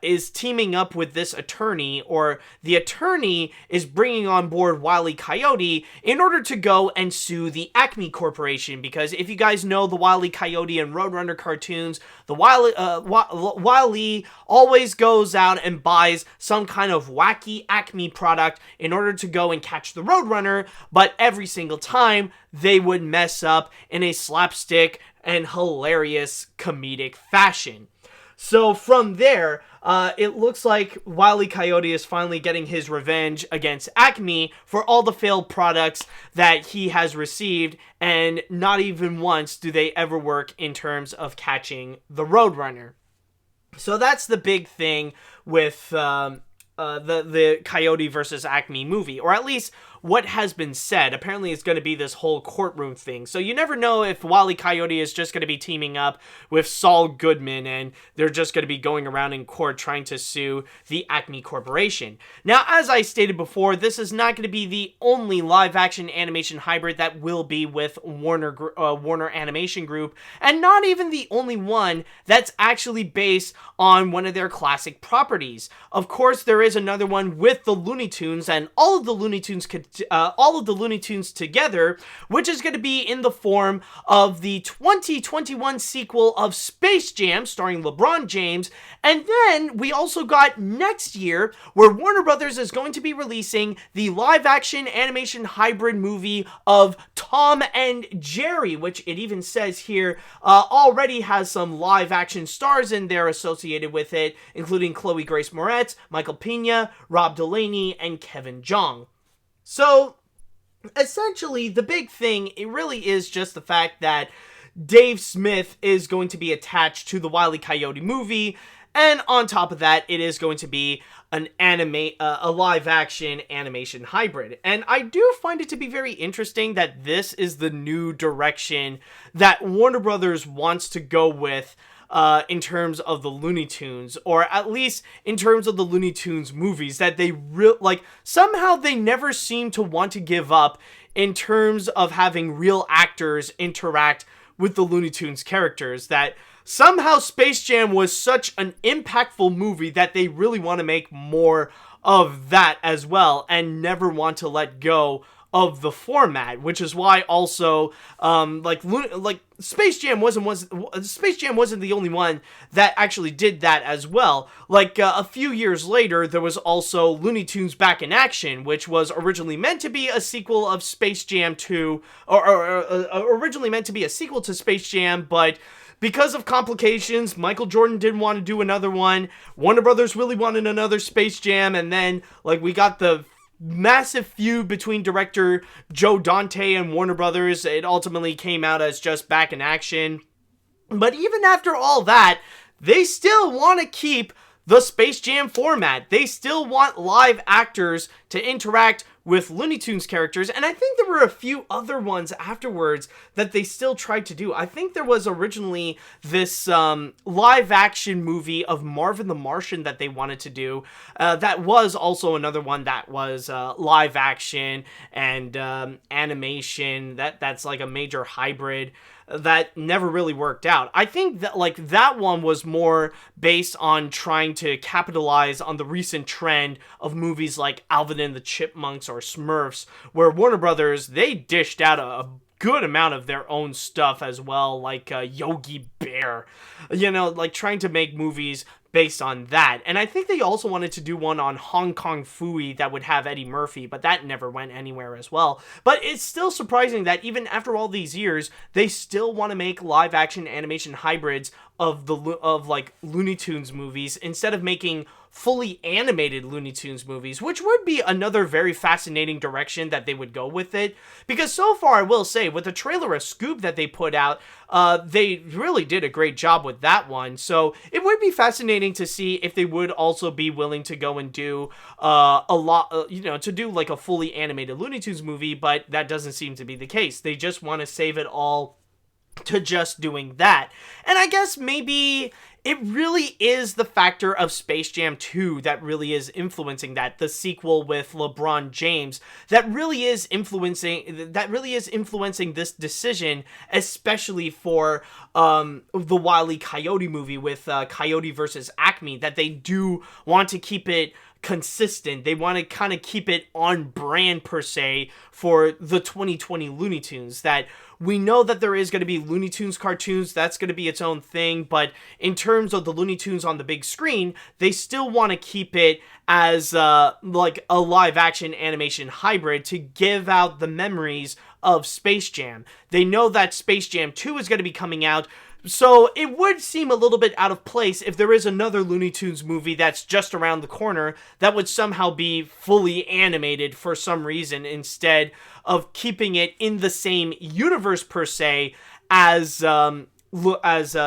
is teaming up with this attorney, or the attorney is bringing on board Wile E. Coyote in order to go and sue the Acme Corporation, because if you guys know the Wile E. Coyote and Roadrunner cartoons, the Wile E always goes out and buys some kind of wacky Acme product in order to go and catch the Roadrunner, but every single time they would mess up in a slapstick and hilarious comedic fashion. So from there, it looks like Wile E. Coyote is finally getting his revenge against Acme for all the failed products that he has received, and not even once do they ever work in terms of catching the Roadrunner. So that's the big thing with the Coyote versus Acme movie, or at least what has been said. Apparently it's going to be this whole courtroom thing. So you never know if Wile E. Coyote is just going to be teaming up with Saul Goodman and they're just going to be going around in court trying to sue the Acme Corporation. Now, as I stated before, this is not going to be the only live-action animation hybrid that will be with Warner Animation Group, and not even the only one that's actually based on one of their classic properties. Of course, there is another one with the Looney Tunes, and all of the Looney Tunes Looney Tunes together, which is going to be in the form of the 2021 sequel of Space Jam starring LeBron James. And then we also got next year where Warner Brothers is going to be releasing the live action animation hybrid movie of Tom and Jerry, which it even says here already has some live action stars in there associated with it, including Chloe Grace Moretz, Michael Pena, Rob Delaney, and Kevin Jong. So essentially the big thing, it really is just the fact that Dave Smith is going to be attached to the Wile E. Coyote movie, and on top of that, it is going to be a live-action animation hybrid. And I do find it to be very interesting that this is the new direction that Warner Brothers wants to go with in terms of the Looney Tunes, or at least in terms of the Looney Tunes movies, that they somehow they never seem to want to give up in terms of having real actors interact with the Looney Tunes characters, that somehow Space Jam was such an impactful movie that they really want to make more of that as well, and never want to let go of the format, which is why also Space Jam wasn't the only one that actually did that as well. A few years later, there was also Looney Tunes Back in Action, which was originally meant to be a sequel of Space Jam 2, or originally meant to be a sequel to Space Jam, but because of complications, Michael Jordan didn't want to do another one. Warner Brothers really wanted another Space Jam, and then we got the massive feud between director Joe Dante and Warner Brothers. It ultimately came out as just Back in Action. But even after all that, they still want to keep the Space Jam format. They still want live actors to interact with Looney Tunes characters, and I think there were a few other ones afterwards that they still tried to do. I think there was originally this live action movie of Marvin the Martian that they wanted to do. That was also another one that was live action and animation. That's like a major hybrid that never really worked out. I think that that one was more based on trying to capitalize on the recent trend of movies like Alvin and the Chipmunks or Smurfs, where Warner Brothers, they dished out a good amount of their own stuff as well, like Yogi Bear, trying to make movies based on that. And I think they also wanted to do one on Hong Kong Phooey that would have Eddie Murphy, but that never went anywhere as well. But it's still surprising that even after all these years, they still want to make live action animation hybrids of Looney Tunes movies instead of making fully animated Looney Tunes movies, which would be another very fascinating direction that they would go with it. Because so far, I will say, with the trailer of Scoop that they put out, they really did a great job with that one. So it would be fascinating to see if they would also be willing to go and do to do like a fully animated Looney Tunes movie, but that doesn't seem to be the case. They just want to save it all to just doing that. And I guess maybe it really is the factor of Space Jam 2 that really is influencing that, the sequel with LeBron James, that really is influencing this decision, especially for the Wile E. Coyote movie with Coyote versus Acme, that they do want to keep it consistent. They want to kind of keep it on brand per se for the 2020 Looney Tunes, that we know that there is going to be Looney Tunes cartoons, that's going to be its own thing, but in terms of the Looney Tunes on the big screen, they still want to keep it as like a live action animation hybrid to give out the memories of Space Jam. They know that Space Jam 2 is going to be coming out, so it would seem a little bit out of place if there is another Looney Tunes movie that's just around the corner that would somehow be fully animated for some reason, instead of keeping it in the same universe per se as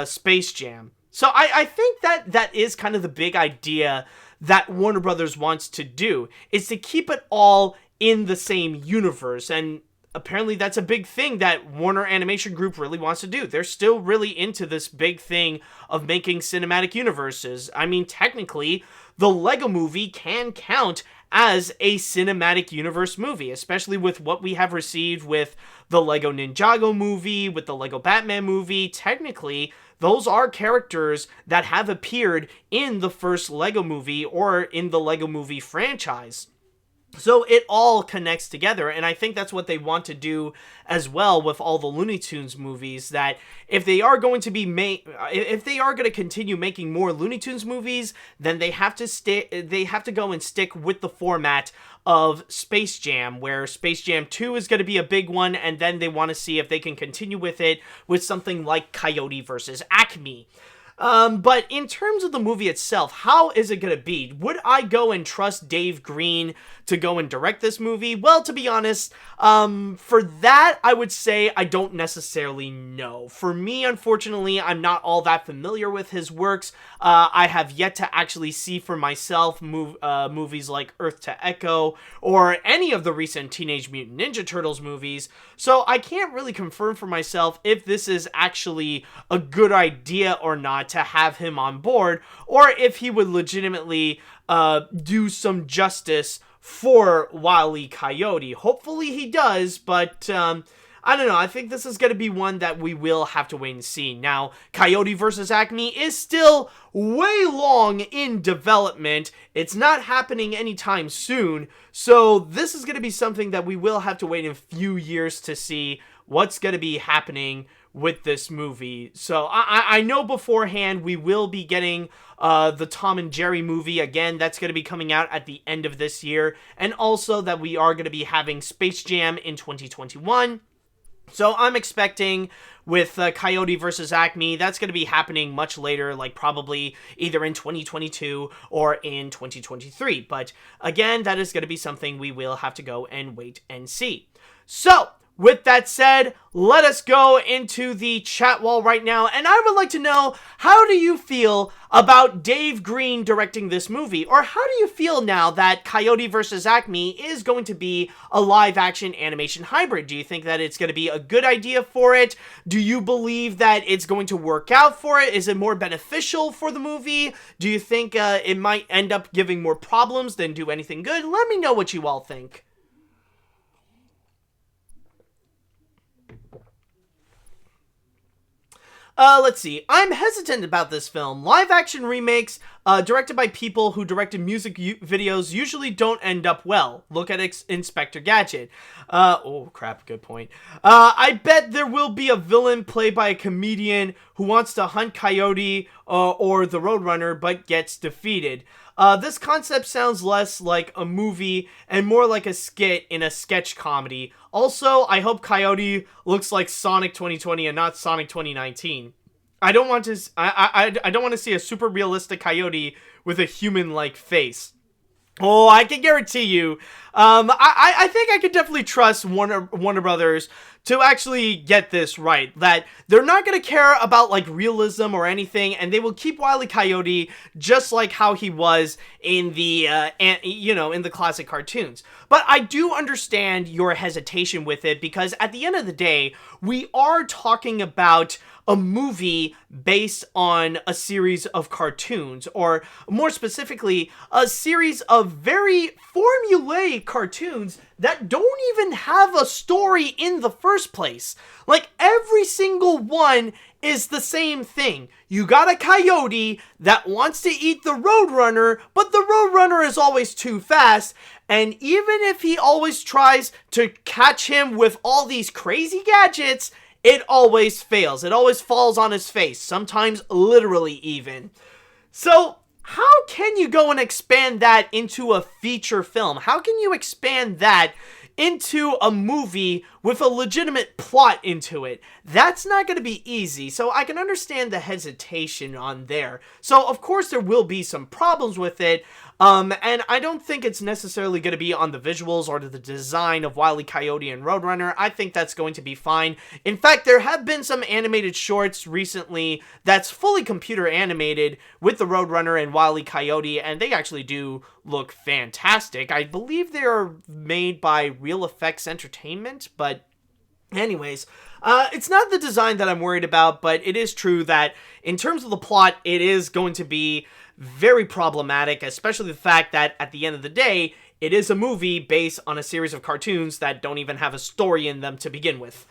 Space Jam. So I think that is kind of the big idea that Warner Brothers wants to do, is to keep it all in the same universe. And apparently that's a big thing that Warner Animation Group really wants to do. They're still really into this big thing of making cinematic universes. I mean, technically, the Lego movie can count as a cinematic universe movie, especially with what we have received with the Lego Ninjago movie, with the Lego Batman movie. Technically, those are characters that have appeared in the first Lego movie or in the Lego movie franchise. So it all connects together, and I think that's what they want to do as well with all the Looney Tunes movies, that if they are going to if they are going to continue making more Looney Tunes movies, then they have to go and stick with the format of Space Jam, where Space Jam 2 is going to be a big one, and then they want to see if they can continue with it with something like Coyote versus Acme. But in terms of the movie itself, how is it going to be? Would I go and trust Dave Green to go and direct this movie? Well, to be honest, for that, I would say I don't necessarily know. For me, unfortunately, I'm not all that familiar with his works. I have yet to actually see for myself movies like Earth to Echo or any of the recent Teenage Mutant Ninja Turtles movies, so I can't really confirm for myself if this is actually a good idea or not to have him on board, or if he would legitimately do some justice for Wile E. Coyote. Hopefully he does, but I don't know. I think this is going to be one that we will have to wait and see. Now, Coyote versus Acme is still way long in development. It's not happening anytime soon, so this is going to be something that we will have to wait a few years to see what's going to be happening with this movie. So I know beforehand we will be getting the Tom and Jerry movie again. That's going to be coming out at the end of this year, and also that we are going to be having Space Jam in 2021. So I'm expecting with Coyote versus Acme, that's going to be happening much later, like probably either in 2022 or in 2023. But again, that is going to be something we will have to go and wait and see. So with that said, let us go into the chat wall right now, and I would like to know, how do you feel about Dave Green directing this movie? Or how do you feel now that Coyote vs. Acme is going to be a live-action animation hybrid? Do you think that it's going to be a good idea for it? Do you believe that it's going to work out for it? Is it more beneficial for the movie? Do you think it might end up giving more problems than do anything good? Let me know what you all think. Let's see. I'm hesitant about this film. Live-action remakes, directed by people who directed music videos, usually don't end up well. Look at Inspector Gadget. Oh, crap, good point. I bet there will be a villain played by a comedian who wants to hunt Coyote or the Roadrunner, but gets defeated. This concept sounds less like a movie and more like a skit in a sketch comedy. Also, I hope Coyote looks like Sonic 2020 and not Sonic 2019. I don't want to. I don't want to see a super realistic Coyote with a human-like face. Oh, I can guarantee you. I think I could definitely trust Warner Brothers to actually get this right. That they're not going to care about like realism or anything, and they will keep Wile E. Coyote just like how he was in the in the classic cartoons. But I do understand your hesitation with it, because at the end of the day, we are talking about a movie based on a series of cartoons, or more specifically, a series of very formulaic cartoons that don't even have a story in the first place. Like, every single one is the same thing. You got a coyote that wants to eat the Roadrunner, but the Roadrunner is always too fast, and even if he always tries to catch him with all these crazy gadgets, it always fails. It always falls on his face, sometimes literally even. So, how can you go and expand that into a feature film? How can you expand that into a movie with a legitimate plot into it? That's not going to be easy, so I can understand the hesitation on there. So, of course, there will be some problems with it, and I don't think it's necessarily going to be on the visuals or the design of Wile E. Coyote and Roadrunner. I think that's going to be fine. In fact, there have been some animated shorts recently that's fully computer animated with the Roadrunner and Wile E. Coyote, and they actually do look fantastic. I believe they are made by Real Effects Entertainment, but anyways, it's not the design that I'm worried about, but it is true that in terms of the plot, it is going to be very problematic, especially the fact that at the end of the day, it is a movie based on a series of cartoons that don't even have a story in them to begin with.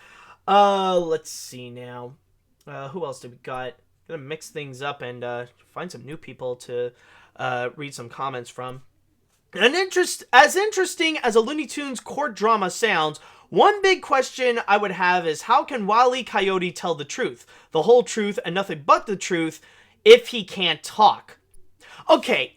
Let's see now. Who else do we got? Gonna mix things up and find some new people to read some comments from. As interesting as a Looney Tunes court drama sounds, one big question I would have is how can Wile E. Coyote tell the truth, the whole truth, and nothing but the truth if he can't talk? Okay,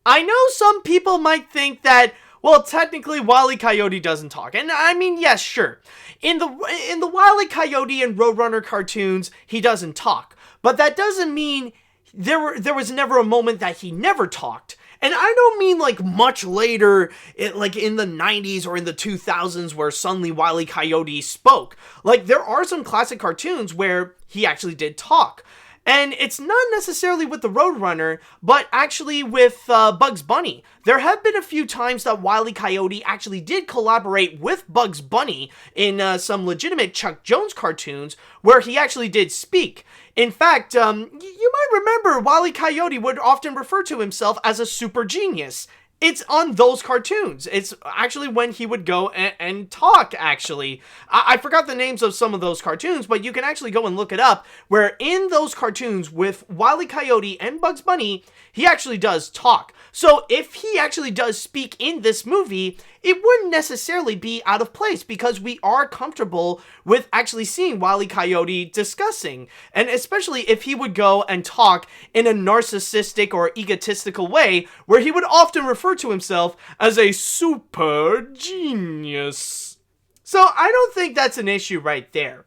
I know some people might think that, well, technically Wile E. Coyote doesn't talk, and I mean, yes, sure. In the Wile E. Coyote and Roadrunner cartoons, he doesn't talk, but that doesn't mean there was never a moment that he never talked. And I don't mean like much later, like in the 90s or in the 2000s where suddenly Wile E. Coyote spoke. Like there are some classic cartoons where he actually did talk. And it's not necessarily with the Roadrunner, but actually with Bugs Bunny. There have been a few times that Wile E. Coyote actually did collaborate with Bugs Bunny in some legitimate Chuck Jones cartoons where he actually did speak. In fact, you might remember Wile E. Coyote would often refer to himself as a super genius. It's on those cartoons. It's actually when he would go and talk, actually. I forgot the names of some of those cartoons, but you can actually go and look it up, where in those cartoons with Wile E. Coyote and Bugs Bunny, he actually does talk. So if he actually does speak in this movie, it wouldn't necessarily be out of place because we are comfortable with actually seeing Wile E. Coyote discussing. And especially if he would go and talk in a narcissistic or egotistical way, where he would often refer to himself as a super genius. So I don't think that's an issue right there.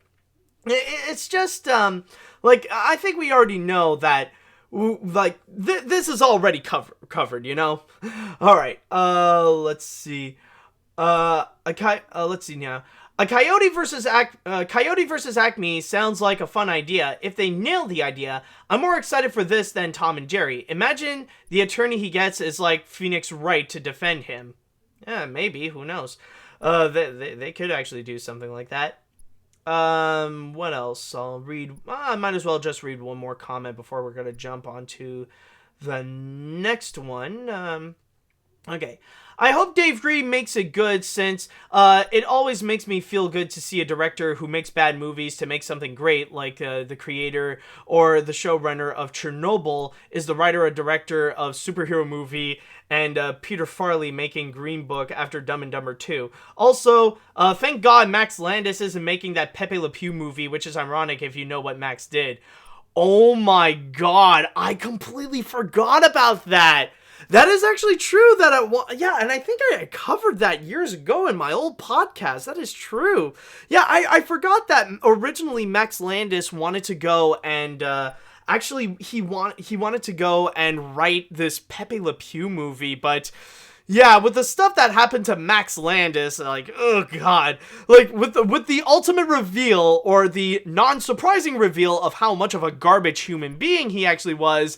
It's just, like, I think we already know that, like, this is already covered, you know? Alright, let's see. Let's see now. A Coyote versus Acme sounds like a fun idea. If they nail the idea, I'm more excited for this than Tom and Jerry. Imagine the attorney he gets is like Phoenix Wright to defend him. Yeah, maybe. Who knows? They could actually do something like that. What else? I'll read. I might as well just read one more comment before we're gonna jump onto the next one. Okay. I hope Dave Green makes it good since it always makes me feel good to see a director who makes bad movies to make something great, like the creator or the showrunner of Chernobyl is the writer or director of superhero movie, and Peter Farley making Green Book after Dumb and Dumber 2. Also, thank God Max Landis isn't making that Pepe Le Pew movie, which is ironic if you know what Max did. Oh my God, I completely forgot about that. That is actually true yeah, and I think I covered that years ago in my old podcast. That is true. Yeah, I forgot that originally Max Landis wanted to go and, actually, he wanted to go and write this Pepe Le Pew movie, but yeah, with the stuff that happened to Max Landis, like, oh God, like with the ultimate reveal or the non-surprising reveal of how much of a garbage human being he actually was.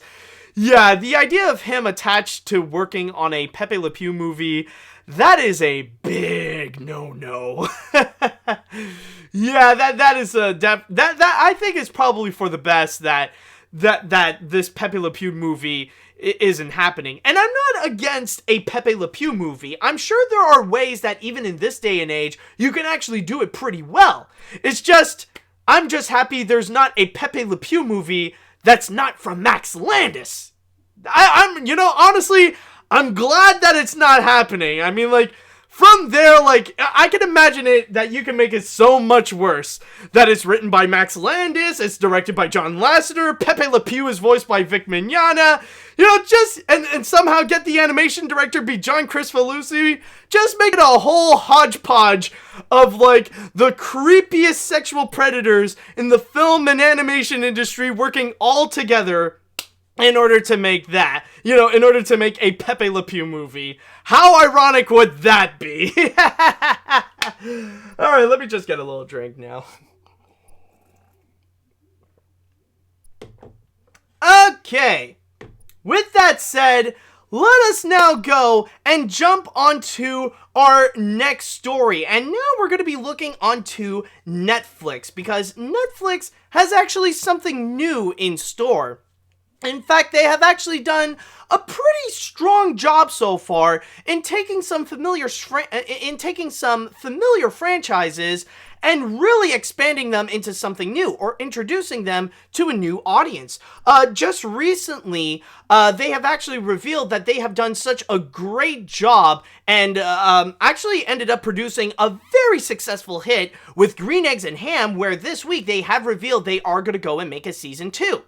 Yeah, the idea of him attached to working on a Pepe Le Pew movie, that is a big no-no. Yeah, that is a that I think is probably for the best that this Pepe Le Pew movie isn't happening. And I'm not against a Pepe Le Pew movie. I'm sure there are ways that even in this day and age, you can actually do it pretty well. It's just, I'm just happy there's not a Pepe Le Pew movie that's not from Max Landis. I'm, you know, honestly, I'm glad that it's not happening. I mean, like, from there, like, I can imagine it that you can make it so much worse. That it's written by Max Landis, it's directed by John Lasseter, Pepe Le Pew is voiced by Vic Mignogna, you know, just, and somehow get the animation director be John Cristoforetti, just make it a whole hodgepodge of, like, the creepiest sexual predators in the film and animation industry working all together in order to make that, you know, in order to make a Pepe Le Pew movie. How ironic would that be? Alright, let me just get a little drink now. Okay. With that said, let us now go and jump onto our next story. And now we're going to be looking onto Netflix, because Netflix has actually something new in store. In fact, they have actually done a pretty strong job so far in taking some familiar franchises and really expanding them into something new or introducing them to a new audience. Just recently, they have actually revealed that they have done such a great job and actually ended up producing a very successful hit with Green Eggs and Ham, where this week they have revealed they are going to go and make a season 2.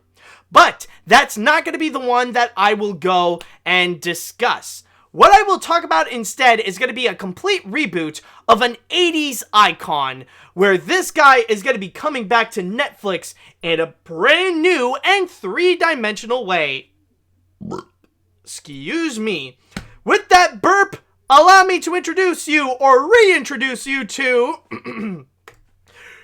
But that's not going to be the one that I will go and discuss. What I will talk about instead is going to be a complete reboot of an 80s icon, where this guy is going to be coming back to Netflix in a brand new and three-dimensional way. Excuse me. With that burp, allow me to introduce you, or reintroduce you to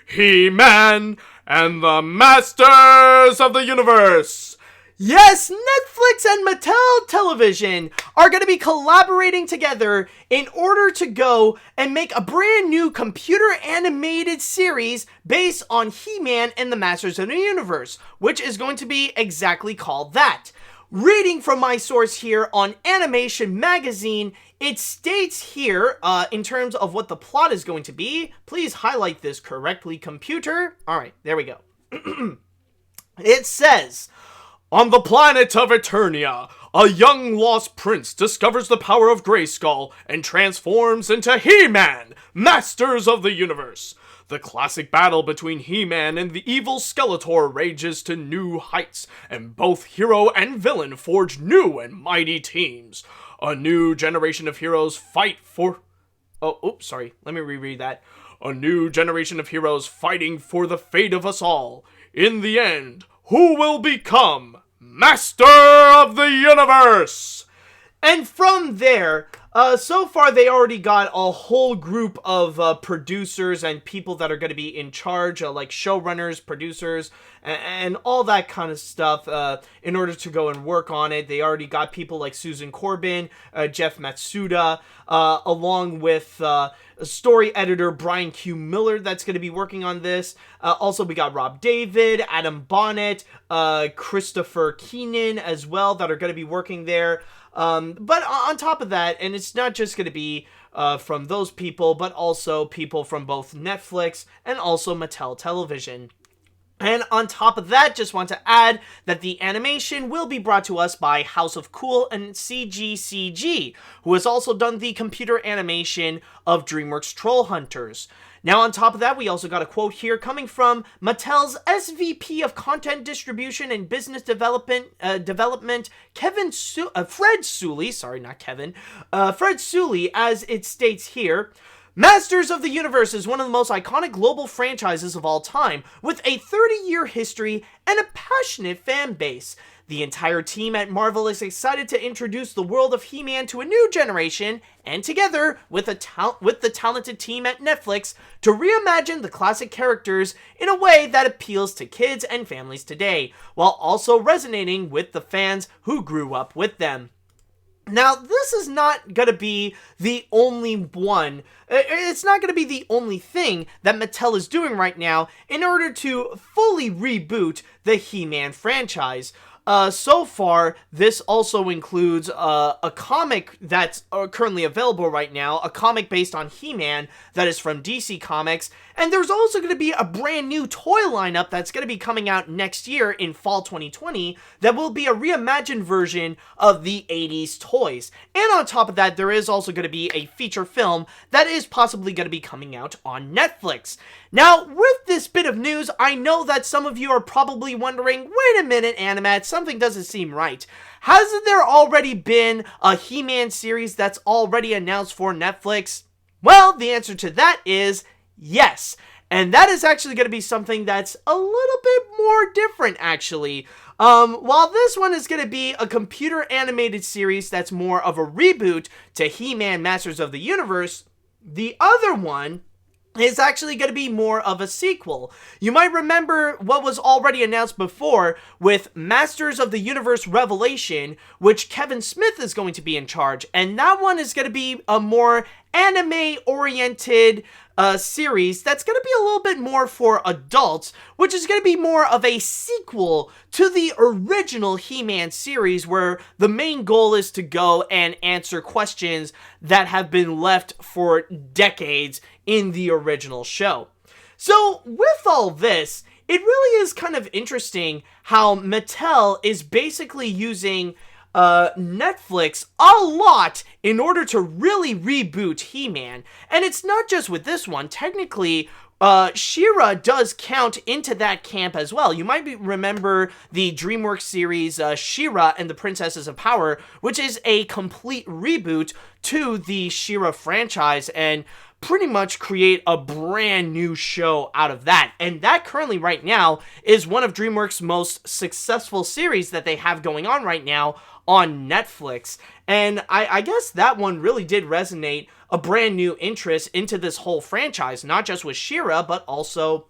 He-Man and the Masters of the Universe. Yes, Netflix and Mattel Television are going to be collaborating together in order to go and make a brand new computer animated series based on He-Man and the Masters of the Universe, which is going to be exactly called that. Reading from my source here on Animation Magazine, it states here, in terms of what the plot is going to be, please highlight this correctly, computer. Alright, there we go. It says, on the planet of Eternia, a young lost prince discovers the power of Grayskull and transforms into He-Man, Masters of the Universe. The classic battle between He-Man and the evil Skeletor rages to new heights, and both hero and villain forge new and mighty teams. A new generation of heroes fight for... let me reread that. A new generation of heroes fighting for the fate of us all. In the end, who will become Master of the Universe? And from there, so far they already got a whole group of producers and people that are going to be in charge, like showrunners, producers, and all that kind of stuff in order to go and work on it. They already got people like Susan Corbin, Jeff Matsuda, along with story editor Brian Q. Miller that's going to be working on this. Also, we got Rob David, Adam Bonnet, Christopher Keenan as well that are going to be working there. But on top of that, and it's not just going to be from those people, but also people from both Netflix and also Mattel Television. And on top of that, just want to add that the animation will be brought to us by House of Cool and CGCG, who has also done the computer animation of DreamWorks Troll Hunters. Now, on top of that, we also got a quote here coming from Mattel's SVP of Content Distribution and Business Development, Fred Sully, Fred Sully, as it states here. Masters of the Universe is one of the most iconic global franchises of all time, with a 30-year history and a passionate fan base. The entire team at Marvel is excited to introduce the world of He-Man to a new generation, and together with the talented team at Netflix, to reimagine the classic characters in a way that appeals to kids and families today, while also resonating with the fans who grew up with them. Now, this is not going to be the only one. It's not going to be the only thing that Mattel is doing right now in order to fully reboot the He-Man franchise. So far, this also includes a comic that's currently available right now, a comic based on He-Man that is from DC Comics, and there's also going to be a brand new toy lineup that's going to be coming out next year in fall 2020 that will be a reimagined version of the 80s toys. And on top of that, there is also going to be a feature film that is possibly going to be coming out on Netflix. Now, with this bit of news, I know that some of you are probably wondering, wait a minute, AniMat's, something doesn't seem right. Hasn't there already been a He-Man series that's already announced for Netflix? Well, the answer to that is yes. And that is actually going to be something that's a little bit more different, actually. While this one is going to be a computer animated series that's more of a reboot to He-Man Masters of the Universe, the other one is actually going to be more of a sequel. You might remember what was already announced before with Masters of the Universe Revelation, which Kevin Smith is going to be in charge, and that one is going to be a more anime-oriented series that's going to be a little bit more for adults, which is going to be more of a sequel to the original He-Man series, where the main goal is to go and answer questions that have been left for decades in the original show. So with all this, it really is kind of interesting how Mattel is basically using Netflix a lot in order to really reboot He-Man. And it's not just with this one. Technically, She-Ra does count into that camp as well. You might remember the DreamWorks series She-Ra and the Princesses of Power, which is a complete reboot to the She-Ra franchise, and pretty much create a brand new show out of that. And that currently right now is one of DreamWorks' most successful series that they have going on right now on Netflix. And I guess that one really did resonate a brand new interest into this whole franchise, not just with She-Ra, but also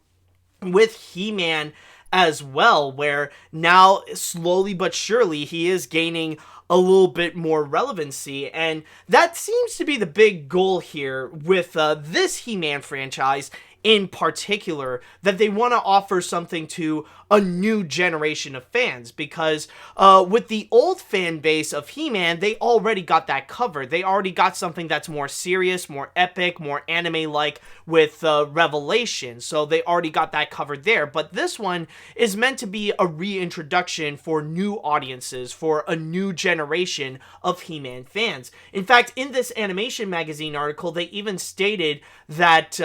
with He-Man as well, where now slowly but surely he is gaining a little bit more relevancy, and that seems to be the big goal here with this He-Man franchise in particular, that they want to offer something to a new generation of fans, because with the old fan base of He-Man, they already got that covered. They already got something that's more serious, more epic, more anime-like with Revelation, so they already got that covered there. But this one is meant to be a reintroduction for new audiences, for a new generation of He-Man fans. In fact, in this Animation Magazine article, they even stated that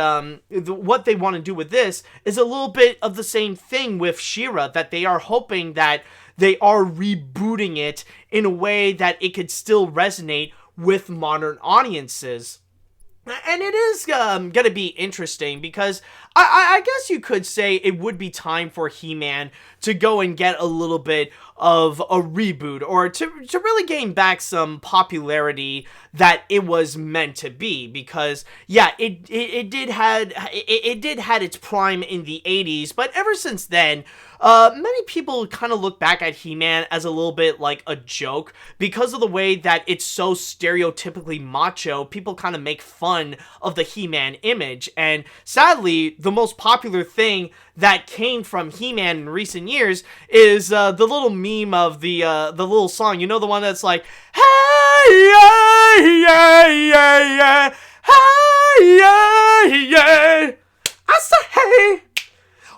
what they want to do with this is a little bit of the same thing with She-Ra, that they are hoping that they are rebooting it in a way that it could still resonate with modern audiences. And it is going to be interesting because I guess you could say it would be time for He-Man to go and get a little bit of a reboot, or to really gain back some popularity that it was meant to be, because yeah, it did had its prime in the 80s, but ever since then, many people kind of look back at He-Man as a little bit like a joke because of the way that it's so stereotypically macho. People kind of make fun of the He-Man image, and sadly, the most popular thing that came from He-Man in recent years is the little meme of the little song. You know, the one that's like, hey, yeah, yeah, yeah, yeah, hey, yeah, yeah. I say, hey,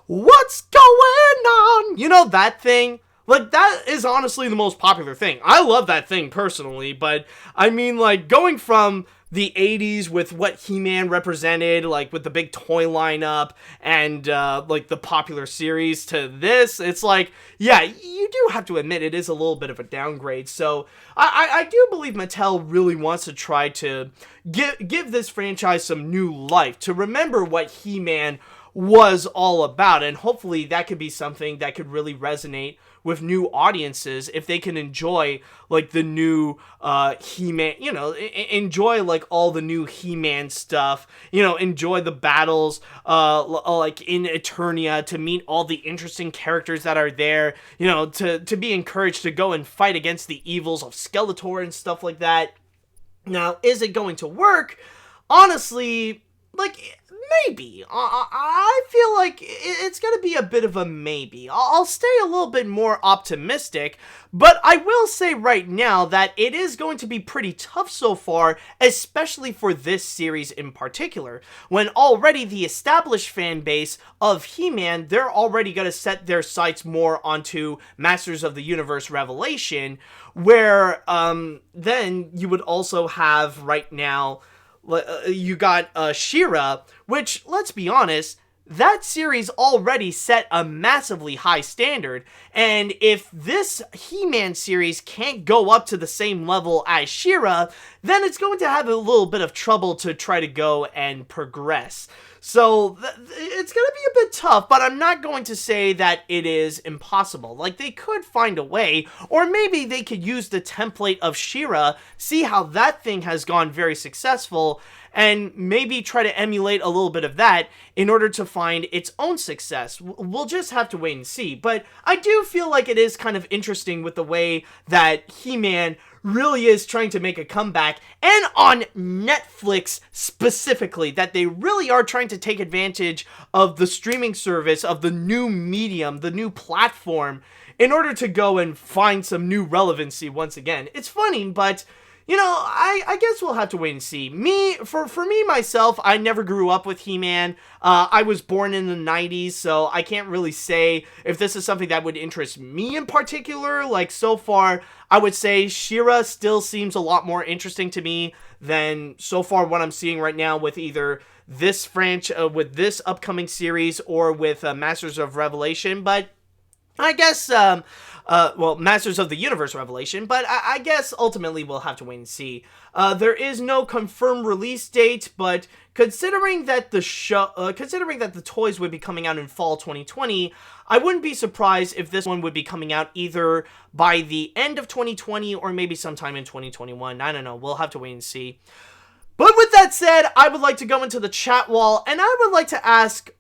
what's going on? You know that thing? Like, that is honestly the most popular thing. I love that thing personally, but I mean, like, going from the 80s with what He-Man represented, like with the big toy lineup and like the popular series, to this, it's like, yeah, you do have to admit it is a little bit of a downgrade. So I do believe Mattel really wants to try to give this franchise some new life, to remember what He-Man was all about, and hopefully that could be something that could really resonate with new audiences if they can enjoy like the new He-Man, you know, enjoy like all the new He-Man stuff, you know, enjoy the battles like in Eternia, to meet all the interesting characters that are there, you know, to be encouraged to go and fight against the evils of Skeletor and stuff like that. Now, is it going to work? Honestly, like, maybe. I feel like it's going to be a bit of a maybe. I'll stay a little bit more optimistic, but I will say right now that it is going to be pretty tough so far, especially for this series in particular, when already the established fan base of He-Man, they're already going to set their sights more onto Masters of the Universe Revelation, where then you would also have right now, you got She-Ra, which, let's be honest, that series already set a massively high standard, and if this He-Man series can't go up to the same level as She-Ra, then it's going to have a little bit of trouble to try to go and progress. So, it's going to be a bit tough, but I'm not going to say that it is impossible. Like, they could find a way, or maybe they could use the template of She-Ra, see how that thing has gone very successful, and maybe try to emulate a little bit of that in order to find its own success. We'll just have to wait and see. But I do feel like it is kind of interesting with the way that He-Man really is trying to make a comeback, and on Netflix specifically, that they really are trying to take advantage of the streaming service, of the new medium, the new platform, in order to go and find some new relevancy once again. It's funny, but I guess we'll have to wait and see. For me, myself, I never grew up with He-Man. I was born in the 90s, so I can't really say if this is something that would interest me in particular. Like, so far, I would say She-Ra still seems a lot more interesting to me than so far what I'm seeing right now with either this with this upcoming series or with Masters of Revelation. But I guess, Masters of the Universe Revelation, but I guess ultimately we'll have to wait and see. There is no confirmed release date, but considering that the toys would be coming out in fall 2020, I wouldn't be surprised if this one would be coming out either by the end of 2020 or maybe sometime in 2021. I don't know. We'll have to wait and see. But with that said, I would like to go into the chat wall, and I would like to ask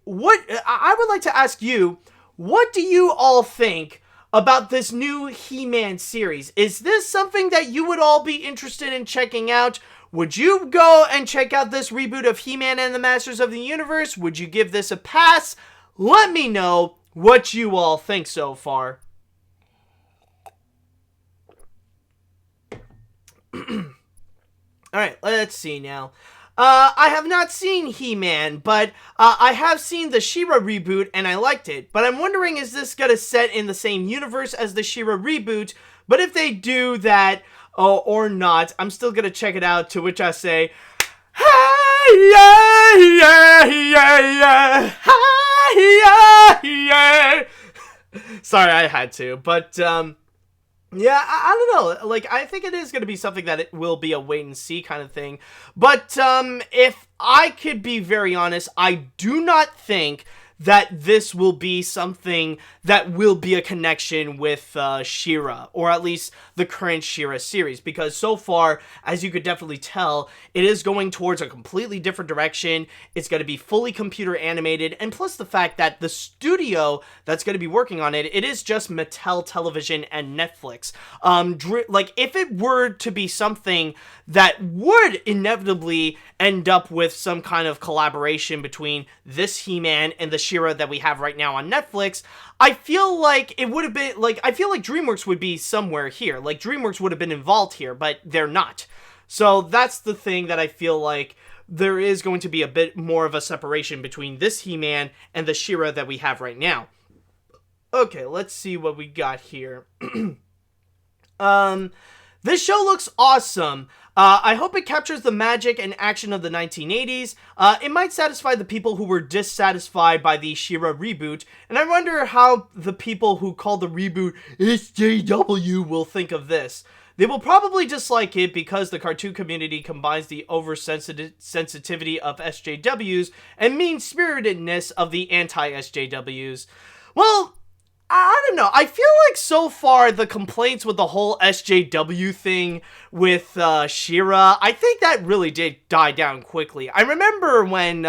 you, what do you all think about this new He-Man series? Is this something that you would all be interested in checking out? Would you go and check out this reboot of He-Man and the Masters of the Universe? Would you give this a pass? Let me know what you all think so far. Alright, let's see now. I have not seen He-Man, but I have seen the She-Ra reboot, and I liked it. But I'm wondering, is this gonna set in the same universe as the She-Ra reboot? But if they do that, or not, I'm still gonna check it out, to which I say, hey, yeah, yeah, yeah, yeah, hey, yeah, yeah. Sorry, I had to, but, yeah, I don't know. Like, I think it is going to be something that it will be a wait-and-see kind of thing. But, if I could be very honest, I do not think that this will be something that will be a connection with She-Ra, or at least the current She-Ra series, because so far, as you could definitely tell, it is going towards a completely different direction. It's going to be fully computer animated, and plus the fact that the studio that's going to be working on it, it is just Mattel Television and Netflix. Like, if it were to be something that would inevitably end up with some kind of collaboration between this He-Man and the She-Ra that we have right now on Netflix, I feel like it would have been, like, I feel like DreamWorks would be somewhere here. Like, DreamWorks would have been involved here, but they're not. So that's the thing that I feel like there is going to be a bit more of a separation between this He-Man and the She-Ra that we have right now. Okay, let's see what we got here. This show looks awesome. I hope it captures the magic and action of the 1980s. It might satisfy the people who were dissatisfied by the She-Ra reboot, and I wonder how the people who call the reboot SJW will think of this. They will probably dislike it because the cartoon community combines the oversensitivity of SJWs and mean-spiritedness of the anti-SJWs. Well, I don't know. I feel like so far the complaints with the whole SJW thing with She-Ra, I think that really did die down quickly. I remember when,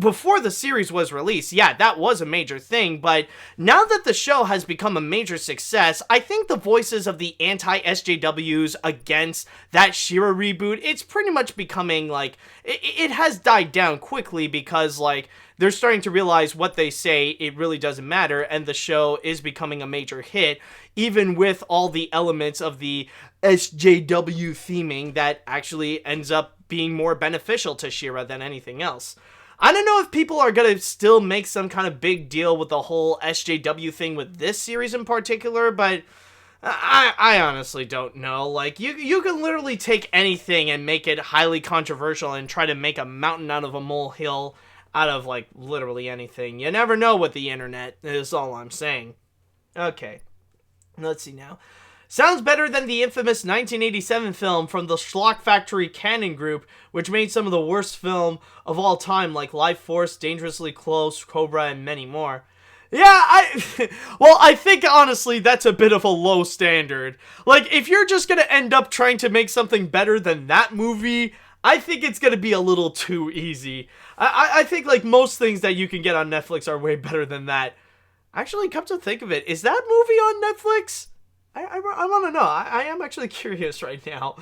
before the series was released, yeah, that was a major thing, but now that the show has become a major success, I think the voices of the anti-SJWs against that She-Ra reboot, it's pretty much becoming, like, it has died down quickly because, like, they're starting to realize what they say, it really doesn't matter, and the show is becoming a major hit, even with all the elements of the SJW theming that actually ends up being more beneficial to She-Ra than anything else. I don't know if people are gonna still make some kind of big deal with the whole SJW thing with this series in particular, but I honestly don't know. Like, you can literally take anything and make it highly controversial and try to make a mountain out of a molehill out of, like, literally anything. You never know with the internet, is all I'm saying. Okay, let's see now. Sounds better than the infamous 1987 film from the Schlock Factory Canon Group, which made some of the worst film of all time, like Life Force, Dangerously Close, Cobra, and many more. Yeah, I think honestly that's a bit of a low standard. Like, if you're just gonna end up trying to make something better than that movie, I think it's gonna be a little too easy. I think, like, most things that you can get on Netflix are way better than that. Actually, come to think of it, is that movie on Netflix? I want to know. I am actually curious right now.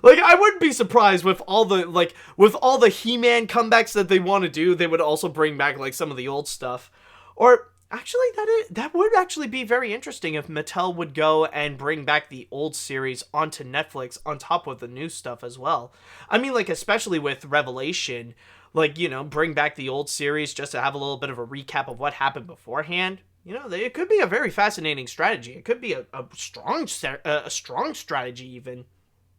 Like, I wouldn't be surprised with all the, like, with all the He-Man comebacks that they want to do, they would also bring back, like, some of the old stuff. Or Actually, that would actually be very interesting if Mattel would go and bring back the old series onto Netflix on top of the new stuff as well. I mean, like, especially with Revelation, like, bring back the old series just to have a little bit of a recap of what happened beforehand. It could be a very fascinating strategy. It could be a strong strategy even.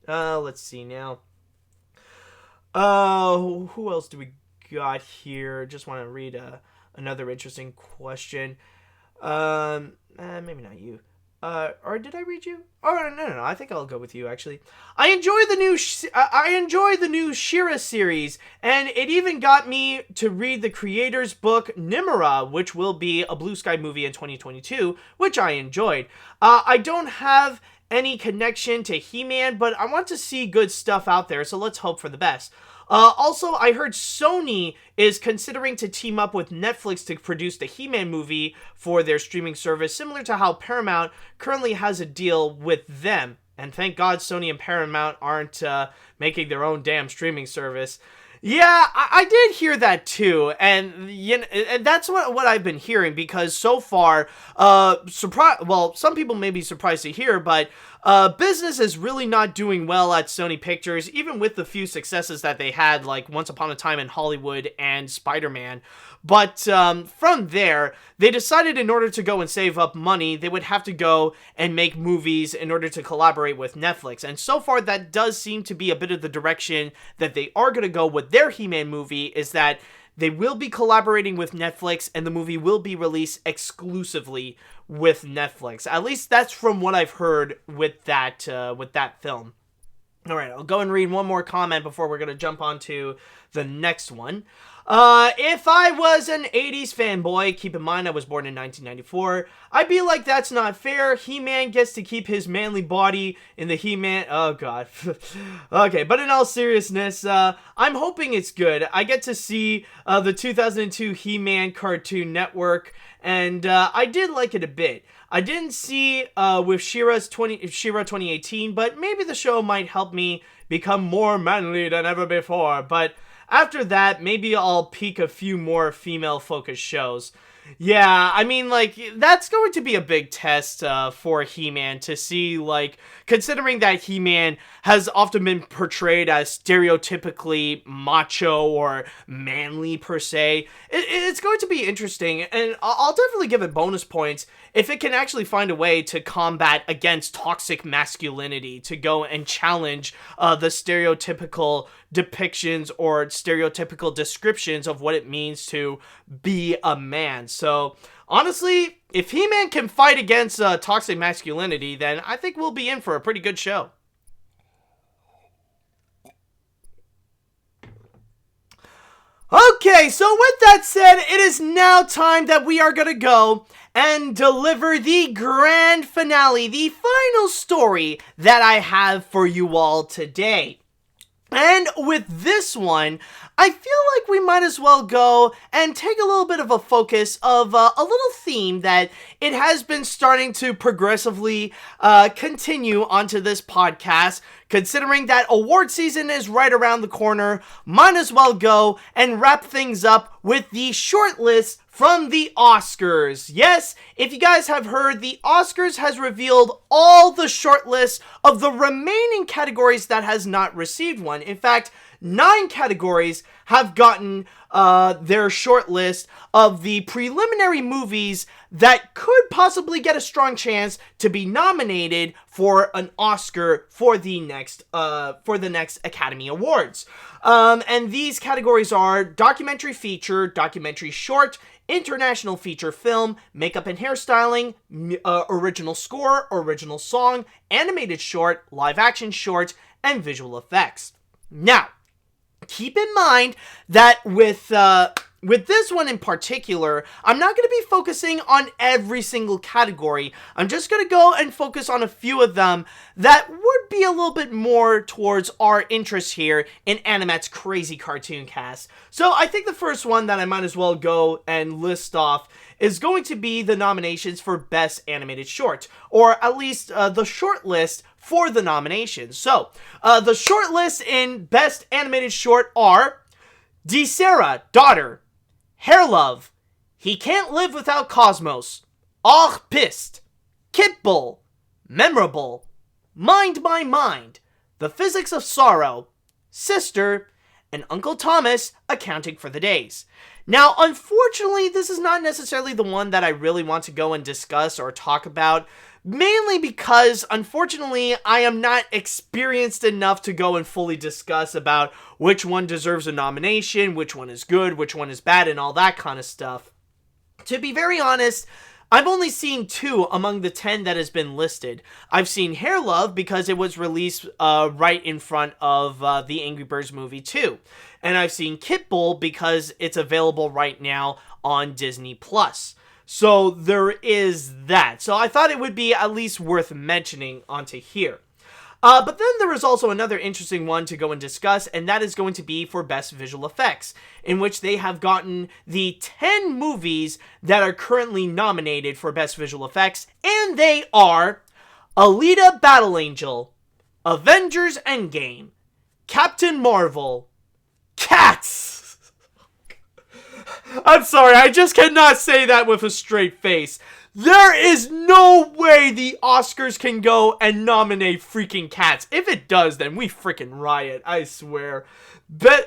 Let's see now. Who else do we got here? Just want to read another interesting question. Maybe not you. Or did I read you? Oh, no. I think I'll go with you, actually. I enjoy the new She-Ra series, and it even got me to read the creator's book, Nimura, which will be a Blue Sky movie in 2022, which I enjoyed. I don't have any connection to He-Man, but I want to see good stuff out there, so let's hope for the best. Also, I heard Sony is considering to team up with Netflix to produce the He-Man movie for their streaming service, similar to how Paramount currently has a deal with them. And thank God Sony and Paramount aren't making their own damn streaming service. Yeah, I did hear that too, and and that's what I've been hearing, because so far, some people may be surprised to hear, but business is really not doing well at Sony Pictures, even with the few successes that they had, like Once Upon a Time in Hollywood and Spider-Man. But from there, they decided in order to go and save up money, they would have to go and make movies in order to collaborate with Netflix. And so far, that does seem to be a bit of the direction that they are going to go with their He-Man movie, is that they will be collaborating with Netflix, and the movie will be released exclusively with Netflix. At least that's from what I've heard with that film. All right, I'll go and read one more comment before we're going to jump on to the next one. If I was an 80s fanboy, keep in mind I was born in 1994, I'd be like, that's not fair. He-Man gets to keep his manly body in the He-Man... Oh, God. Okay, but in all seriousness, I'm hoping it's good. I get to see the 2002 He-Man Cartoon Network, and I did like it a bit. I didn't see with She-Ra 2018, but maybe the show might help me become more manly than ever before, but... After that, maybe I'll peek a few more female-focused shows. Yeah, I mean, like, that's going to be a big test for He-Man to see, like, considering that He-Man has often been portrayed as stereotypically macho or manly, per se. It's going to be interesting, and I'll definitely give it bonus points if it can actually find a way to combat against toxic masculinity, to go and challenge the stereotypical depictions or stereotypical descriptions of what it means to be a man. So, honestly, if He-Man can fight against toxic masculinity, then I think we'll be in for a pretty good show. Okay, so with that said, it is now time that we are going to go and deliver the grand finale, the final story that I have for you all today. And with this one, I feel like we might as well go and take a little bit of a focus of a little theme that it has been starting to progressively continue onto this podcast. Considering that award season is right around the corner, might as well go and wrap things up with the short list from the Oscars. Yes, if you guys have heard, the Oscars has revealed all the short lists of the remaining categories that has not received one. In fact, 9 categories have gotten their short list of the preliminary movies that could possibly get a strong chance to be nominated for an Oscar for the next Academy Awards. And these categories are documentary feature, documentary short, international feature film, makeup and hairstyling, original score, original song, animated short, live action short, and visual effects. Now, keep in mind that with this one in particular, I'm not going to be focusing on every single category. I'm just going to go and focus on a few of them that would be a little bit more towards our interest here in AniMat's Crazy Cartoon Cast. So I think the first one that I might as well go and list off is going to be the nominations for Best Animated Short, or at least the short list for the nominations. So, the short list in Best Animated Short are DeSarah, Daughter, Hair Love, He Can't Live Without Cosmos, Och Pissed, Kitbull, Memorable, Mind My Mind, The Physics of Sorrow, Sister, and Uncle Thomas Accounting for the Days. Now, unfortunately, this is not necessarily the one that I really want to go and discuss or talk about, mainly because, unfortunately, I am not experienced enough to go and fully discuss about which one deserves a nomination, which one is good, which one is bad, and all that kind of stuff. To be very honest, I've only seen 2 among the 10 that has been listed. I've seen Hair Love because it was released right in front of the Angry Birds movie 2. And I've seen Kitbull because it's available right now on Disney+. So there is that. So I thought it would be at least worth mentioning onto here. But then there is also another interesting one to go and discuss, and that is going to be for Best Visual Effects, in which they have gotten the 10 movies that are currently nominated for Best Visual Effects, and they are Alita Battle Angel, Avengers Endgame, Captain Marvel, Cats! I'm sorry, I just cannot say that with a straight face. There is no way the Oscars can go and nominate freaking Cats. If it does, then we freaking riot, I swear.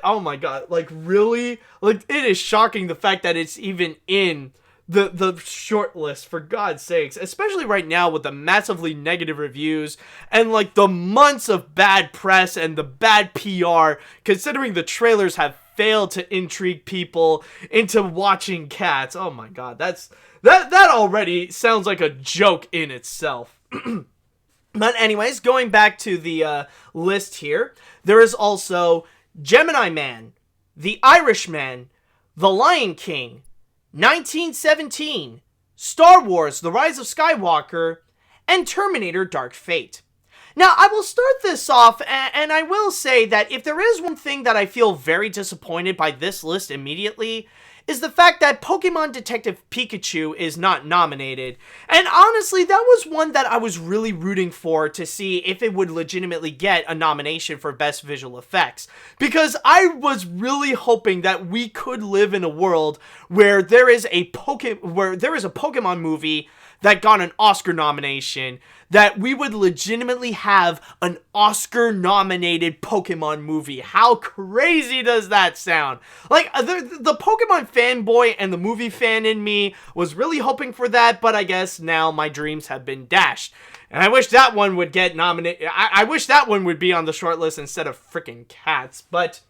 Oh my god, like really? Like, it is shocking the fact that it's even in the short list, for God's sakes. Especially right now with the massively negative reviews and like the months of bad press and the bad PR, considering the trailers have failed to intrigue people into watching Cats. Oh my god, that already sounds like a joke in itself. But anyways, going back to the list here, there is also Gemini Man, The Irishman, The Lion King, 1917, Star Wars: The Rise of Skywalker, and Terminator: Dark Fate. Now, I will start this off, and I will say that if there is one thing that I feel very disappointed by this list immediately, is the fact that Pokemon Detective Pikachu is not nominated. And honestly, that was one that I was really rooting for to see if it would legitimately get a nomination for Best Visual Effects. Because I was really hoping that we could live in a world where there is a Pokemon movie that got an Oscar nomination, that we would legitimately have an Oscar-nominated Pokemon movie. How crazy does that sound? Like, the Pokemon fanboy and the movie fan in me was really hoping for that, but I guess now my dreams have been dashed. And I wish that one would get nominated. I wish that one would be on the short list instead of freaking Cats, but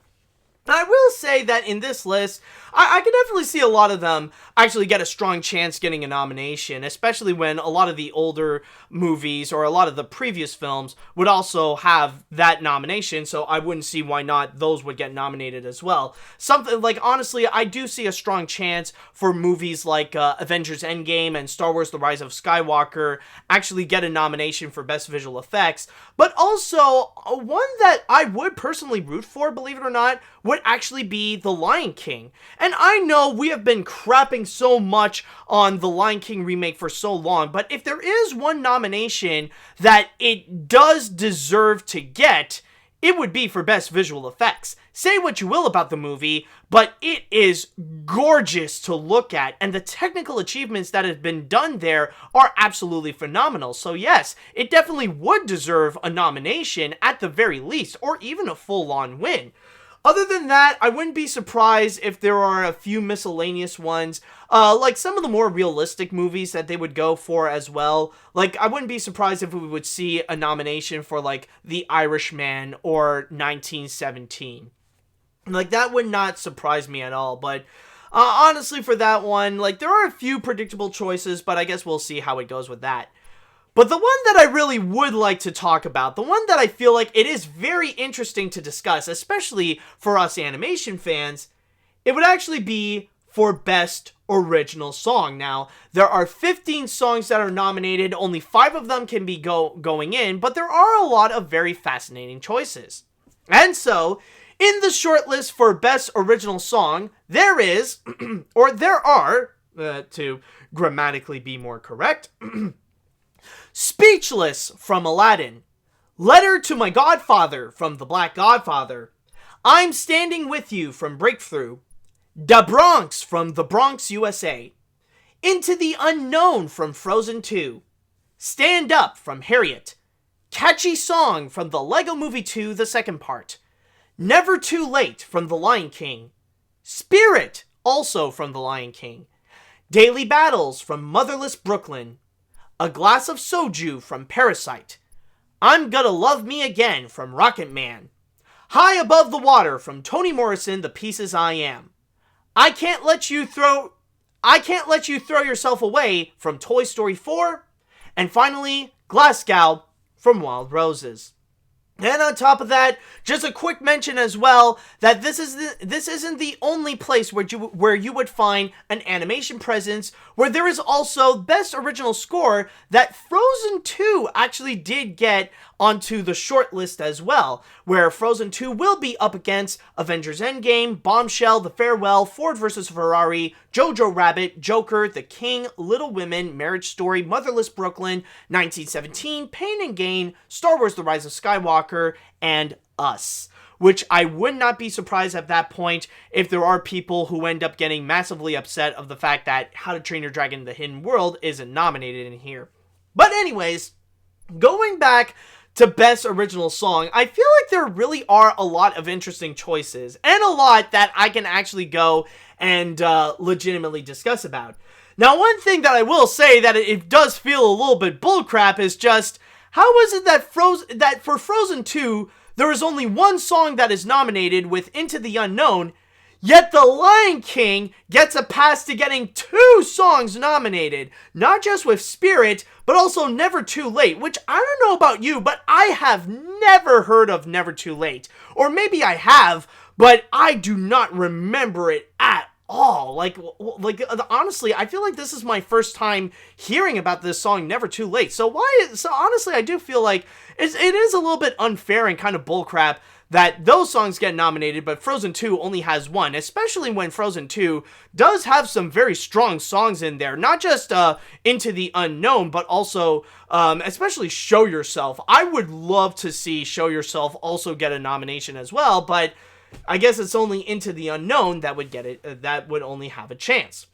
I will say that in this list, I can definitely see a lot of them actually get a strong chance getting a nomination, especially when a lot of the older movies or a lot of the previous films would also have that nomination, so I wouldn't see why not those would get nominated as well. Something like, honestly, I do see a strong chance for movies like Avengers Endgame and Star Wars: The Rise of Skywalker actually get a nomination for Best Visual Effects, but also one that I would personally root for, believe it or not, would actually be The Lion King. And I know we have been crapping so much on the Lion King remake for so long, but if there is one nomination that it does deserve to get, it would be for Best Visual Effects. Say what you will about the movie, but it is gorgeous to look at, and the technical achievements that have been done there are absolutely phenomenal. So yes, it definitely would deserve a nomination at the very least, or even a full-on win. Other than that, I wouldn't be surprised if there are a few miscellaneous ones, like some of the more realistic movies that they would go for as well. Like, I wouldn't be surprised if we would see a nomination for, like, The Irishman or 1917. Like, that would not surprise me at all, but honestly, for that one, like, there are a few predictable choices, but I guess we'll see how it goes with that. But the one that I really would like to talk about, the one that I feel like it is very interesting to discuss, especially for us animation fans, it would actually be for Best Original Song. Now, there are 15 songs that are nominated, only 5 of them can be going in, but there are a lot of very fascinating choices. And so, in the shortlist for Best Original Song, there is, or there are, to grammatically be more correct, Speechless from Aladdin, Letter to My Godfather from The Black Godfather, I'm Standing With You from Breakthrough, Da Bronx from The Bronx, USA, Into the Unknown from Frozen 2, Stand Up from Harriet, Catchy Song from the Lego Movie 2, the second part, Never Too Late from The Lion King, Spirit, also from The Lion King, Daily Battles from Motherless Brooklyn, A Glass of Soju from Parasite, I'm Gonna Love Me Again from Rocket Man, High Above the Water from Toni Morrison, The Pieces I Am, I Can't Let You Throw Yourself Away from Toy Story 4, and finally, Glasgow from Wild Roses. And on top of that, just a quick mention as well that this isn't the only place where you would find an animation presence, where there is also Best Original Score that Frozen 2 actually did get onto the short list as well, where Frozen 2 will be up against Avengers Endgame, Bombshell, The Farewell, Ford vs. Ferrari, Jojo Rabbit, Joker, The King, Little Women, Marriage Story, Motherless Brooklyn, 1917, Pain and Gain, Star Wars The Rise of Skywalker, and Us. Which I would not be surprised at that point if there are people who end up getting massively upset of the fact that How to Train Your Dragon The Hidden World isn't nominated in here. But anyways, going back to Best Original Song, I feel like there really are a lot of interesting choices, and a lot that I can actually go and legitimately discuss about. Now, one thing that I will say that it does feel a little bit bullcrap is just, how is it that for Frozen 2, there is only one song that is nominated with Into the Unknown, yet The Lion King gets a pass to getting 2 songs nominated, not just with Spirit, but also Never Too Late, which I don't know about you, but I have never heard of Never Too Late. Or maybe I have, but I do not remember it at all. Like honestly, I feel like this is my first time hearing about this song, Never Too Late. So honestly, I do feel like it is a little bit unfair and kind of bullcrap that those songs get nominated, but Frozen 2 only has one, especially when Frozen 2 does have some very strong songs in there. Not just Into the Unknown, but also especially Show Yourself. I would love to see Show Yourself also get a nomination as well, but I guess it's only Into the Unknown that would get it, that would only have a chance.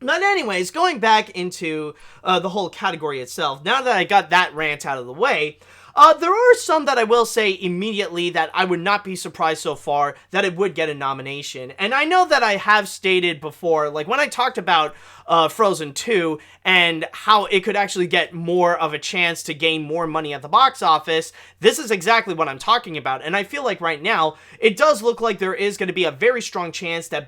But anyways, going back into the whole category itself, now that I got that rant out of the way, there are some that I will say immediately that I would not be surprised so far that it would get a nomination. And I know that I have stated before, like when I talked about Frozen 2 and how it could actually get more of a chance to gain more money at the box office, this is exactly what I'm talking about. And I feel like right now, it does look like there is going to be a very strong chance that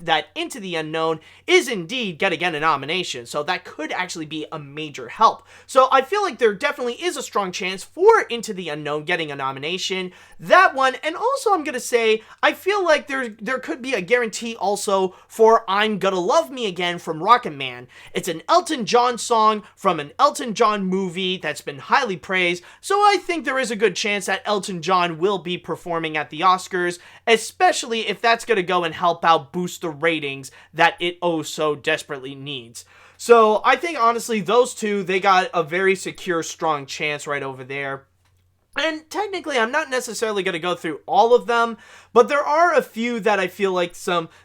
that Into the Unknown is indeed going to get a nomination. So that could actually be a major help. So I feel like there definitely is a strong chance for Into the Unknown getting a nomination. That one, and also I'm going to say, I feel like there could be a guarantee also for I'm Gonna Love Me Again from Rocket Man. It's an Elton John song from an Elton John movie that's been highly praised, so I think there is a good chance that Elton John will be performing at the Oscars, especially if that's going to go and help out boost the ratings that it oh so desperately needs. So I think honestly those two, they got a very secure, strong chance right over there. And technically, I'm not necessarily going to go through all of them, but there are a few that I feel like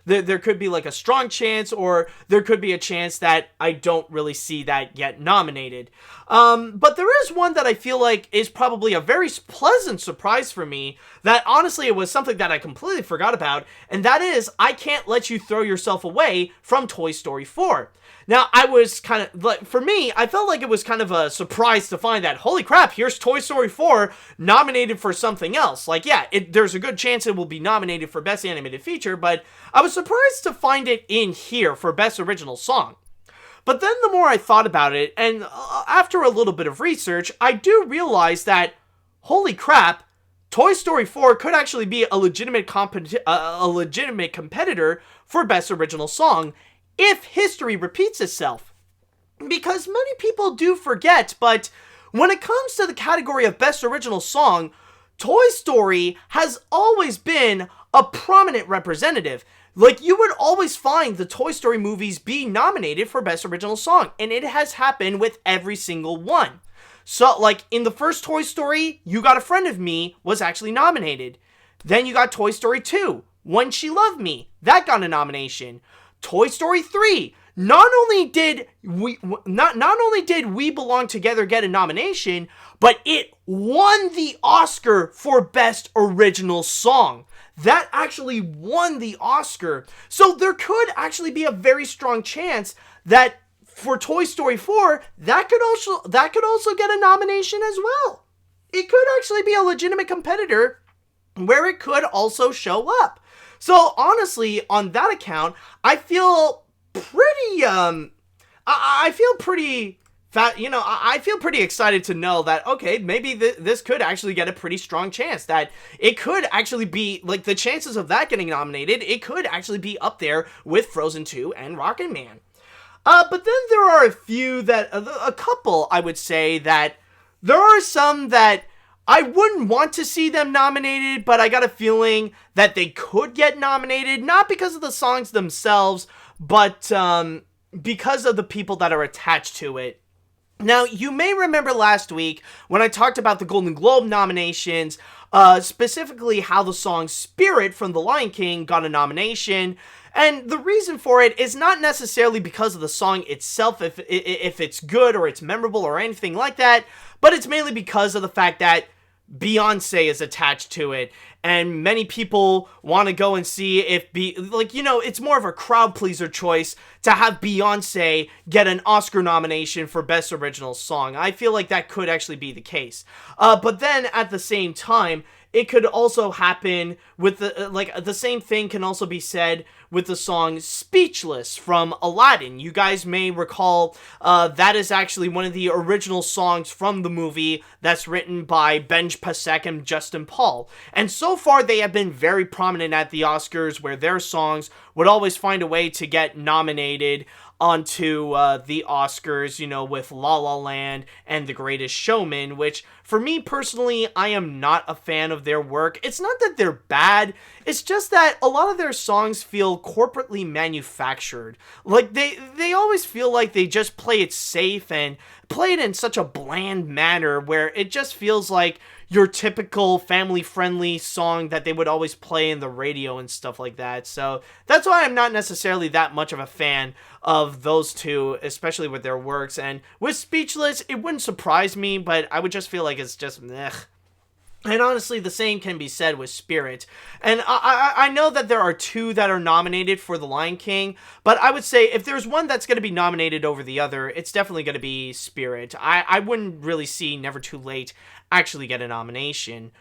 there could be like a strong chance, or there could be a chance that I don't really see that get nominated. But there is one that I feel like is probably a very pleasant surprise for me, that honestly it was something that I completely forgot about, and that is I Can't Let You Throw Yourself Away from Toy Story 4. Now, I was kind of, like, for me, I felt like it was kind of a surprise to find that, holy crap, here's Toy Story 4 nominated for something else. Like, yeah, there's a good chance it will be nominated for Best Animated Feature, but I was surprised to find it in here for Best Original Song. But then the more I thought about it, and after a little bit of research, I do realize that, holy crap, Toy Story 4 could actually be a legitimate competitor for Best Original Song, if history repeats itself. Because many people do forget, but when it comes to the category of Best Original Song, Toy Story has always been a prominent representative. Like, you would always find the Toy Story movies being nominated for Best Original Song, and it has happened with every single one. So, like, in the first Toy Story, You Got a Friend of Me was actually nominated. Then you got Toy Story 2, When She Loved Me, that got a nomination. Toy Story 3, not only did We Belong Together get a nomination, but it won the Oscar for Best Original Song. That actually won the Oscar. So there could actually be a very strong chance that for Toy Story 4, that could also get a nomination as well. It could actually be a legitimate competitor where it could also show up. So honestly, on that account, I feel pretty I feel pretty excited to know that, okay, maybe this could actually get a pretty strong chance, that it could actually be, like, the chances of that getting nominated, it could actually be up there with Frozen 2 and Rocket Man. But then there are a couple, I would say, that there are some that I wouldn't want to see them nominated, but I got a feeling that they could get nominated, not because of the songs themselves, but because of the people that are attached to it. Now, you may remember last week when I talked about the Golden Globe nominations, specifically how the song Spirit from The Lion King got a nomination. And the reason for it is not necessarily because of the song itself, if it's good or it's memorable or anything like that, but it's mainly because of the fact that Beyonce is attached to it, and many people want to go and see it's more of a crowd pleaser choice to have Beyonce get an Oscar nomination for Best Original Song. I feel like that could actually be the case. But then at the same time, it could also happen with the same thing can also be said with the song Speechless from Aladdin. You guys may recall that is actually one of the original songs from the movie that's written by Benj Pasek and Justin Paul. And so far they have been very prominent at the Oscars, where their songs would always find a way to get nominated onto the Oscars, with La La Land and The Greatest Showman, which, for me personally, I am not a fan of their work. It's not that they're bad, it's just that a lot of their songs feel corporately manufactured. Like, they always feel like they just play it safe and play it in such a bland manner where it just feels like your typical family-friendly song that they would always play in the radio and stuff like that. So that's why I'm not necessarily that much of a fan of those two, especially with their works. And with Speechless, it wouldn't surprise me, but I would just feel like it's just meh. And honestly, the same can be said with Spirit. And I know that there are two that are nominated for The Lion King, but I would say if there's one that's going to be nominated over the other, it's definitely going to be Spirit. I wouldn't really see Never Too Late actually get a nomination.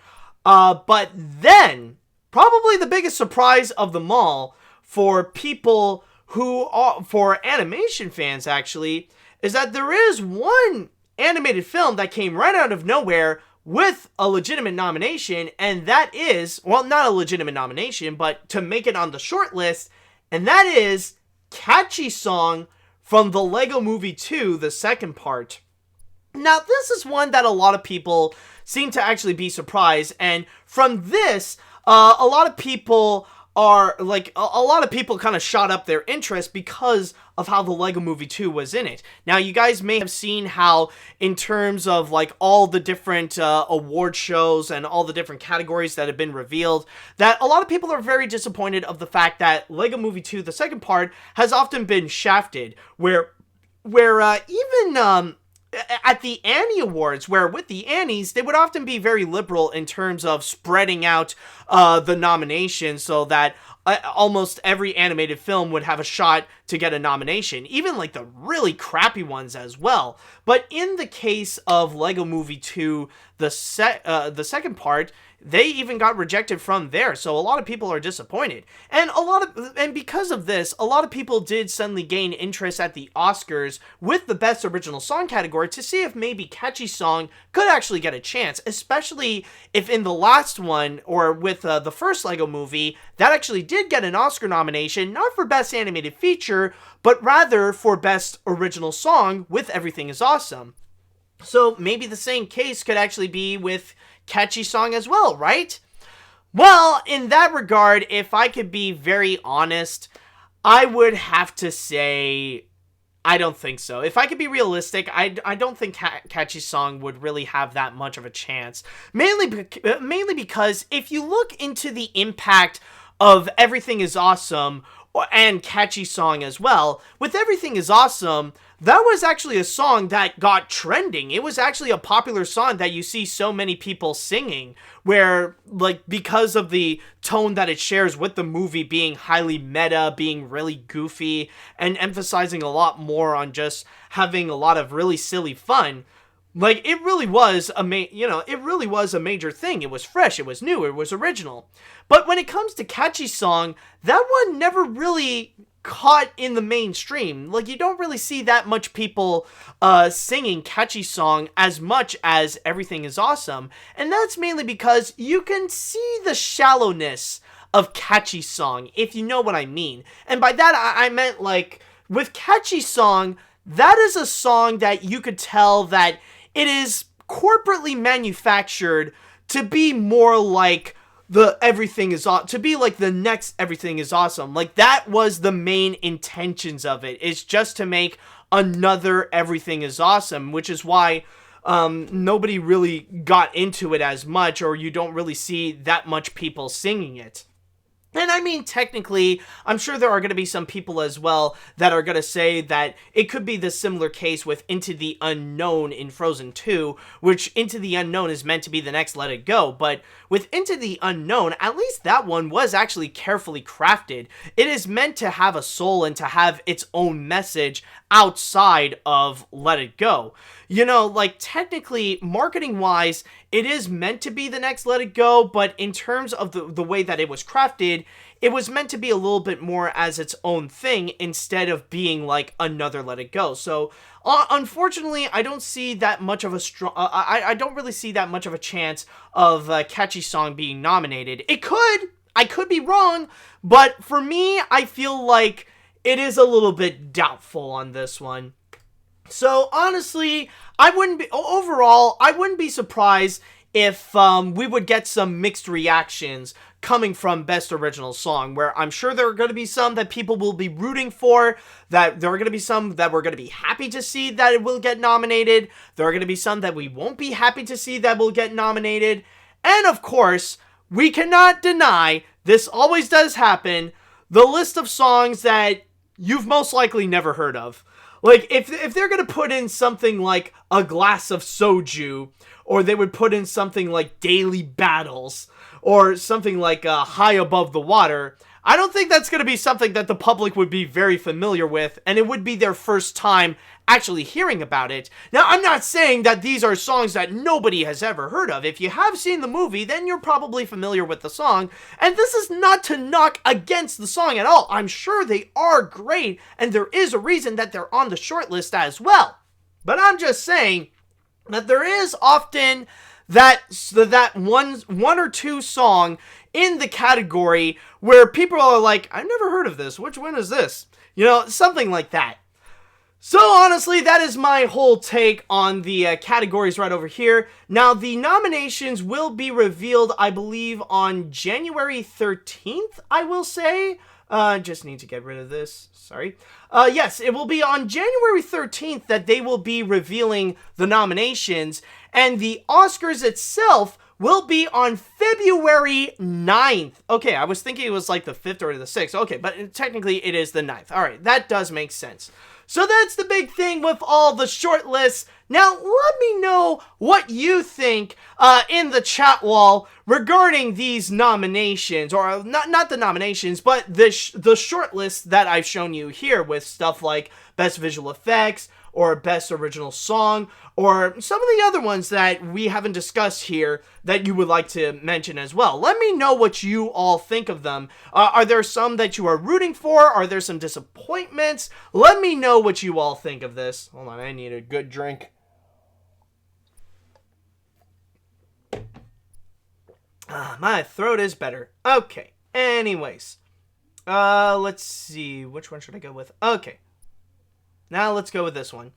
But then, probably the biggest surprise of them all, for people for animation fans actually, is that there is one animated film that came right out of nowhere with a legitimate nomination, and that is, well, not a legitimate nomination, but to make it on the short list, and that is Catchy Song from the Lego Movie 2, the second part. Now, this is one that a lot of people seem to actually be surprised, and from this, a lot of people kind of shot up their interest because of how the Lego Movie 2 was in it. Now, you guys may have seen how, in terms of, all the different award shows and all the different categories that have been revealed, that a lot of people are very disappointed of the fact that Lego Movie 2, the second part, has often been shafted, where even at the Annie Awards, where with the Annies, they would often be very liberal in terms of spreading out the nominations so that almost every animated film would have a shot to get a nomination, even the really crappy ones as well. But in the case of Lego Movie 2, the second part, they even got rejected from there, so a lot of people are disappointed. And because of this, a lot of people did suddenly gain interest at the Oscars with the Best Original Song category to see if maybe Catchy Song could actually get a chance, especially if in the last one, or with the first Lego movie, that actually did get an Oscar nomination, not for Best Animated Feature, but rather for Best Original Song with Everything Is Awesome. So maybe the same case could actually be with Catchy Song as well, right? Well, in that regard, if I could be very honest, I would have to say I don't think so. If I could be realistic, I don't think Catchy Song would really have that much of a chance. Mainly because if you look into the impact of Everything Is Awesome and catchy song as well. With Everything Is Awesome, that was actually a song that got trending. It was actually a popular song that you see so many people singing, where, like, because of the tone that it shares with the movie being highly meta, being really goofy, and emphasizing a lot more on just having a lot of really silly fun. Like, it really was it really was a major thing. It was fresh, it was new, it was original. But when it comes to catchy song, that one never really caught in the mainstream. Like, you don't really see that much people singing catchy song as much as Everything Is Awesome. And that's mainly because you can see the shallowness of catchy song, if you know what I mean. And by that, I meant, like, with catchy song, that is a song that you could tell that it is corporately manufactured to be more like the next Everything Is Awesome. Like, that was the main intentions of it, is just to make another Everything Is Awesome, which is why nobody really got into it as much, or you don't really see that much people singing it. And I mean, technically, I'm sure there are going to be some people as well that are going to say that it could be the similar case with Into the Unknown in Frozen 2, which Into the Unknown is meant to be the next Let It Go. But with Into the Unknown, at least that one was actually carefully crafted. It is meant to have a soul and to have its own message outside of Let It Go. You know, like, technically, marketing-wise, it is meant to be the next Let It Go, but in terms of the way that it was crafted, it was meant to be a little bit more as its own thing instead of being like another Let It Go. So, unfortunately, I don't see that much of a I don't really see that much of a chance of a catchy song being nominated. I could be wrong, but for me, I feel like it is a little bit doubtful on this one. So, honestly, I wouldn't be surprised if we would get some mixed reactions coming from Best Original Song, where I'm sure there are going to be some that people will be rooting for, that there are going to be some that we're going to be happy to see that it will get nominated, there are going to be some that we won't be happy to see that will get nominated, and of course, we cannot deny, this always does happen, the list of songs that you've most likely never heard of. Like, if they're gonna put in something like A Glass of Soju, or they would put in something like Daily Battles, or something like High Above the Water, I don't think that's gonna be something that the public would be very familiar with, and it would be their first time actually hearing about it. Now, I'm not saying that these are songs that nobody has ever heard of. If you have seen the movie, then you're probably familiar with the song, and this is not to knock against the song at all. I'm sure they are great, and there is a reason that they're on the shortlist as well. But I'm just saying that there is often that one or two song in the category where people are like, I've never heard of this. Which one is this? You know, something like that. So honestly, that is my whole take on the categories right over here. Now, the nominations will be revealed, I believe, on January 13th, I will say. Just need to get rid of this. Sorry. Yes, it will be on January 13th that they will be revealing the nominations, and the Oscars itself will be on February 9th. Okay, I was thinking it was like the 5th or the 6th. Okay, but technically it is the 9th. All right, that does make sense. So that's the big thing with all the shortlists. Now, let me know what you think in the chat wall regarding these nominations, or not the nominations, but the shortlist that I've shown you here with stuff like Best Visual Effects, or Best Original Song, or some of the other ones that we haven't discussed here that you would like to mention as well. Let me know what you all think of them. Are there some that you are rooting for? Are there some disappointments? Let me know what you all think of this. Hold on, I need a good drink. My throat is better. Okay, anyways. Let's see. Which one should I go with? Okay. Now let's go with this one.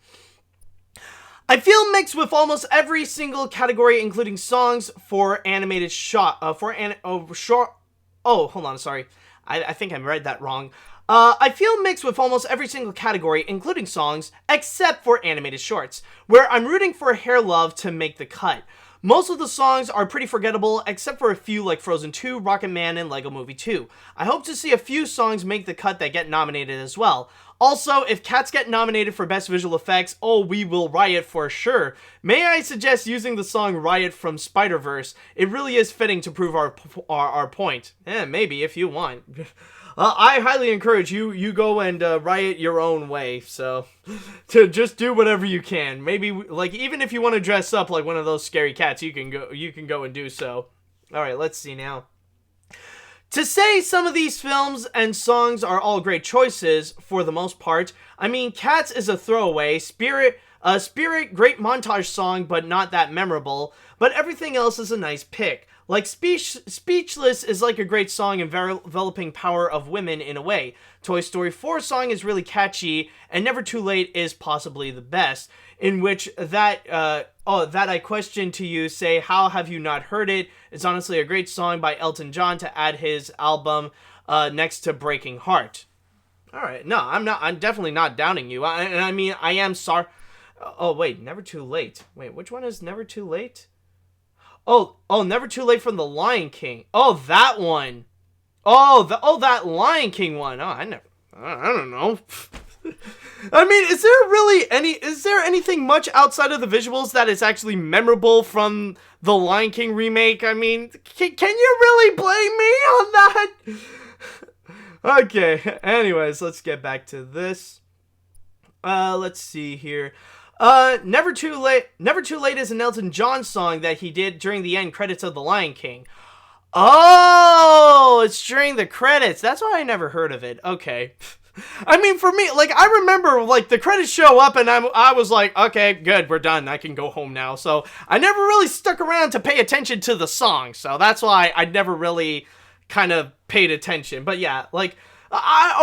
I feel mixed with almost every single category, including songs for animated short. Oh, hold on, sorry. I think I read that wrong. I feel mixed with almost every single category, including songs, except for animated shorts, where I'm rooting for Hair Love to make the cut. Most of the songs are pretty forgettable, except for a few like Frozen 2, Rocket Man, and Lego Movie 2. I hope to see a few songs make the cut that get nominated as well. Also, if Cats get nominated for Best Visual Effects, oh, we will riot for sure. May I suggest using the song Riot from Spider-Verse? It really is fitting to prove our point. Maybe, if you want. I highly encourage you go and riot your own way, so to just do whatever you can. Maybe, like, even if you want to dress up like one of those scary cats, you can go and do so. Alright, let's see now. To say some of these films and songs are all great choices, for the most part, I mean, Cats is a throwaway, Spirit, great montage song, but not that memorable, but everything else is a nice pick. Like, Speechless is like a great song enveloping power of women in a way. Toy Story 4 song is really catchy, and Never Too Late is possibly the best, in which that I question to you, say, how have you not heard it? It's honestly a great song by Elton John to add his album next to Breaking Heart. Alright, no, I'm definitely not downing you. I mean, I am sorry. Oh, wait, Never Too Late. Wait, which one is Never Too Late? Oh, Never Too Late from The Lion King. Oh, that one. That Lion King one. Oh, I don't know. I mean, is there anything much outside of the visuals that is actually memorable from the Lion King remake? I mean, can you really blame me on that? Okay, anyways, let's get back to this. Let's see here. Never Too Late is an Elton John song that he did during the end credits of The Lion King. Oh, it's during the credits. That's why I never heard of it. Okay. I mean, for me, like, I remember, like, the credits show up and I was like, okay, good, we're done. I can go home now. So I never really stuck around to pay attention to the song. So that's why I never really kind of paid attention. But yeah, like,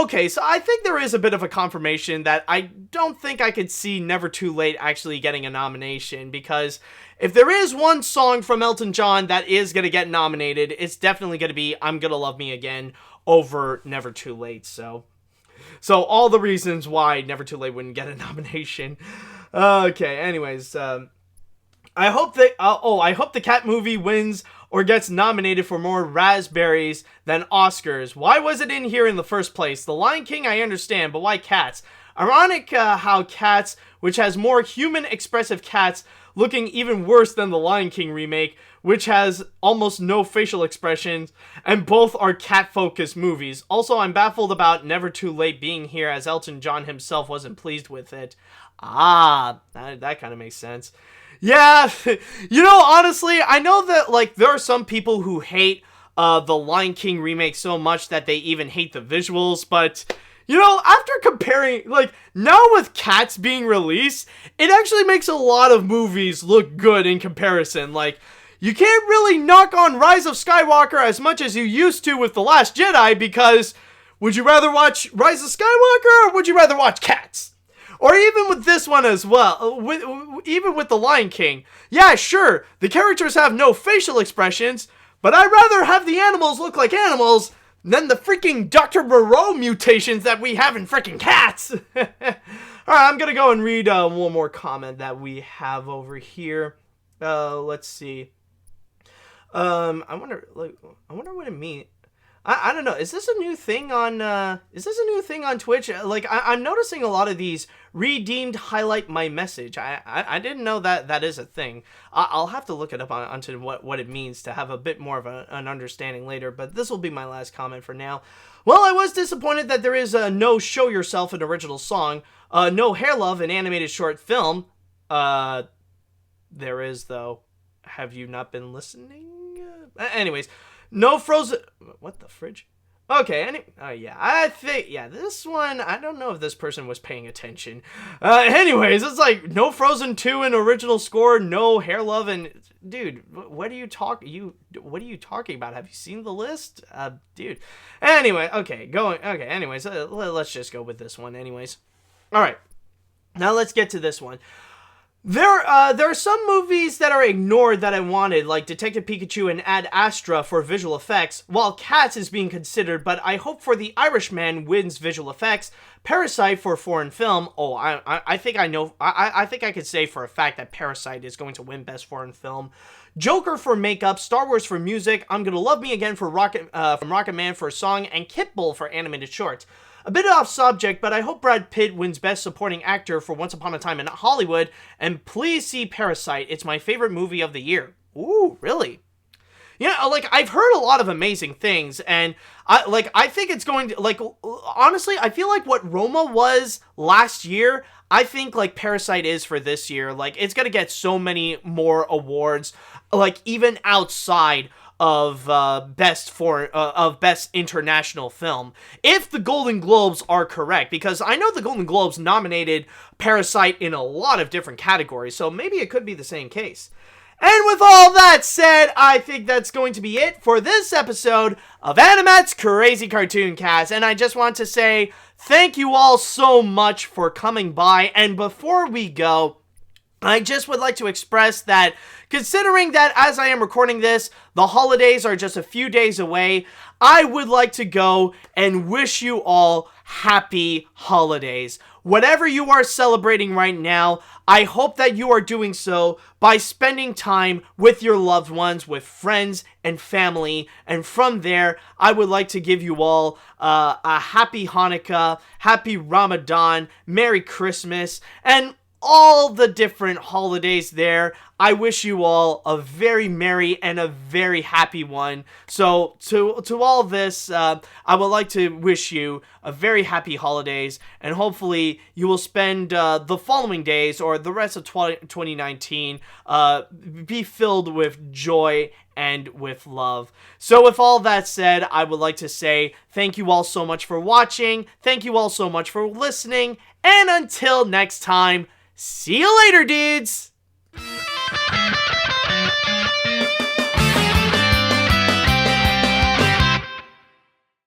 okay, so I think there is a bit of a confirmation that I don't think I could see Never Too Late actually getting a nomination, because if there is one song from Elton John that is going to get nominated, it's definitely going to be I'm Gonna Love Me Again over Never Too Late. So all the reasons why Never Too Late wouldn't get a nomination. Okay, anyways, I hope the Cat movie wins or gets nominated for more raspberries than Oscars. Why was it in here in the first place? The Lion King, I understand, but why Cats? Ironic how Cats, which has more human expressive cats, looking even worse than the Lion King remake, which has almost no facial expressions, and both are cat-focused movies. Also, I'm baffled about Never Too Late being here, as Elton John himself wasn't pleased with it. That kind of makes sense. Yeah, you know, honestly, I know that, like, there are some people who hate the Lion King remake so much that they even hate the visuals, but, you know, after comparing, like, now with Cats being released, it actually makes a lot of movies look good in comparison. Like, you can't really knock on Rise of Skywalker as much as you used to with The Last Jedi, because would you rather watch Rise of Skywalker or would you rather watch Cats? Or even with this one as well, even with The Lion King. Yeah, sure, the characters have no facial expressions, but I'd rather have the animals look like animals than the freaking Dr. Moreau mutations that we have in freaking Cats. Alright, I'm gonna go and read one more comment that we have over here. Let's see. I wonder what it means. I don't know. Is this a new thing on Twitch? Like, I'm noticing a lot of these redeemed highlight my message. I didn't know that is a thing. I'll have to look it up onto what it means to have a bit more of an understanding later, but this will be my last comment for now. Well, I was disappointed that there is no Show Yourself, an original song, no Hair Love, an animated short film. There is, though. Have you not been listening? Anyways. No Frozen... What the fridge? Okay, this one... I don't know if this person was paying attention. Anyways, it's like, no Frozen 2 in original score, no Hair Love, and... Dude, what are you talking about? Have you seen the list? Dude. Anyway, anyways, let's just go with this one anyways. Alright, now let's get to this one. There are some movies that are ignored that I wanted, like Detective Pikachu and Ad Astra for visual effects, while Cats is being considered, but I hope for The Irishman wins visual effects, Parasite for foreign film. Oh, I think I know, I think I could say for a fact that Parasite is going to win best foreign film. Joker for makeup, Star Wars for music, I'm Gonna Love Me Again for from Rocket Man for a song, and Kitbull for animated shorts. A bit off subject, but I hope Brad Pitt wins Best Supporting Actor for Once Upon a Time in Hollywood, and please see Parasite. It's my favorite movie of the year. Ooh, really? Yeah, like, I've heard a lot of amazing things, and I think it's going to, like, honestly, I feel like what Roma was last year, I think, like, Parasite is for this year. Like, it's gonna get so many more awards, like, even outside of best international film, if the Golden Globes are correct, because I know the Golden Globes nominated Parasite in a lot of different categories, so maybe it could be the same case. And with all that said, I think that's going to be it for this episode of AniMat's Crazy Cartoon Cast, and I just want to say thank you all so much for coming by, and before we go, I just would like to express that, considering that as I am recording this, the holidays are just a few days away, I would like to go and wish you all happy holidays. Whatever you are celebrating right now, I hope that you are doing so by spending time with your loved ones, with friends and family, and from there, I would like to give you all a happy Hanukkah, happy Ramadan, Merry Christmas, and all the different holidays there. I wish you all a very merry and a very happy one. So to all this, I would like to wish you a very happy holidays, and hopefully you will spend the following days or the rest of 2019 be filled with joy and with love. So with all that said, I would like to say thank you all so much for watching, thank you all so much for listening, and until next time, see you later, dudes!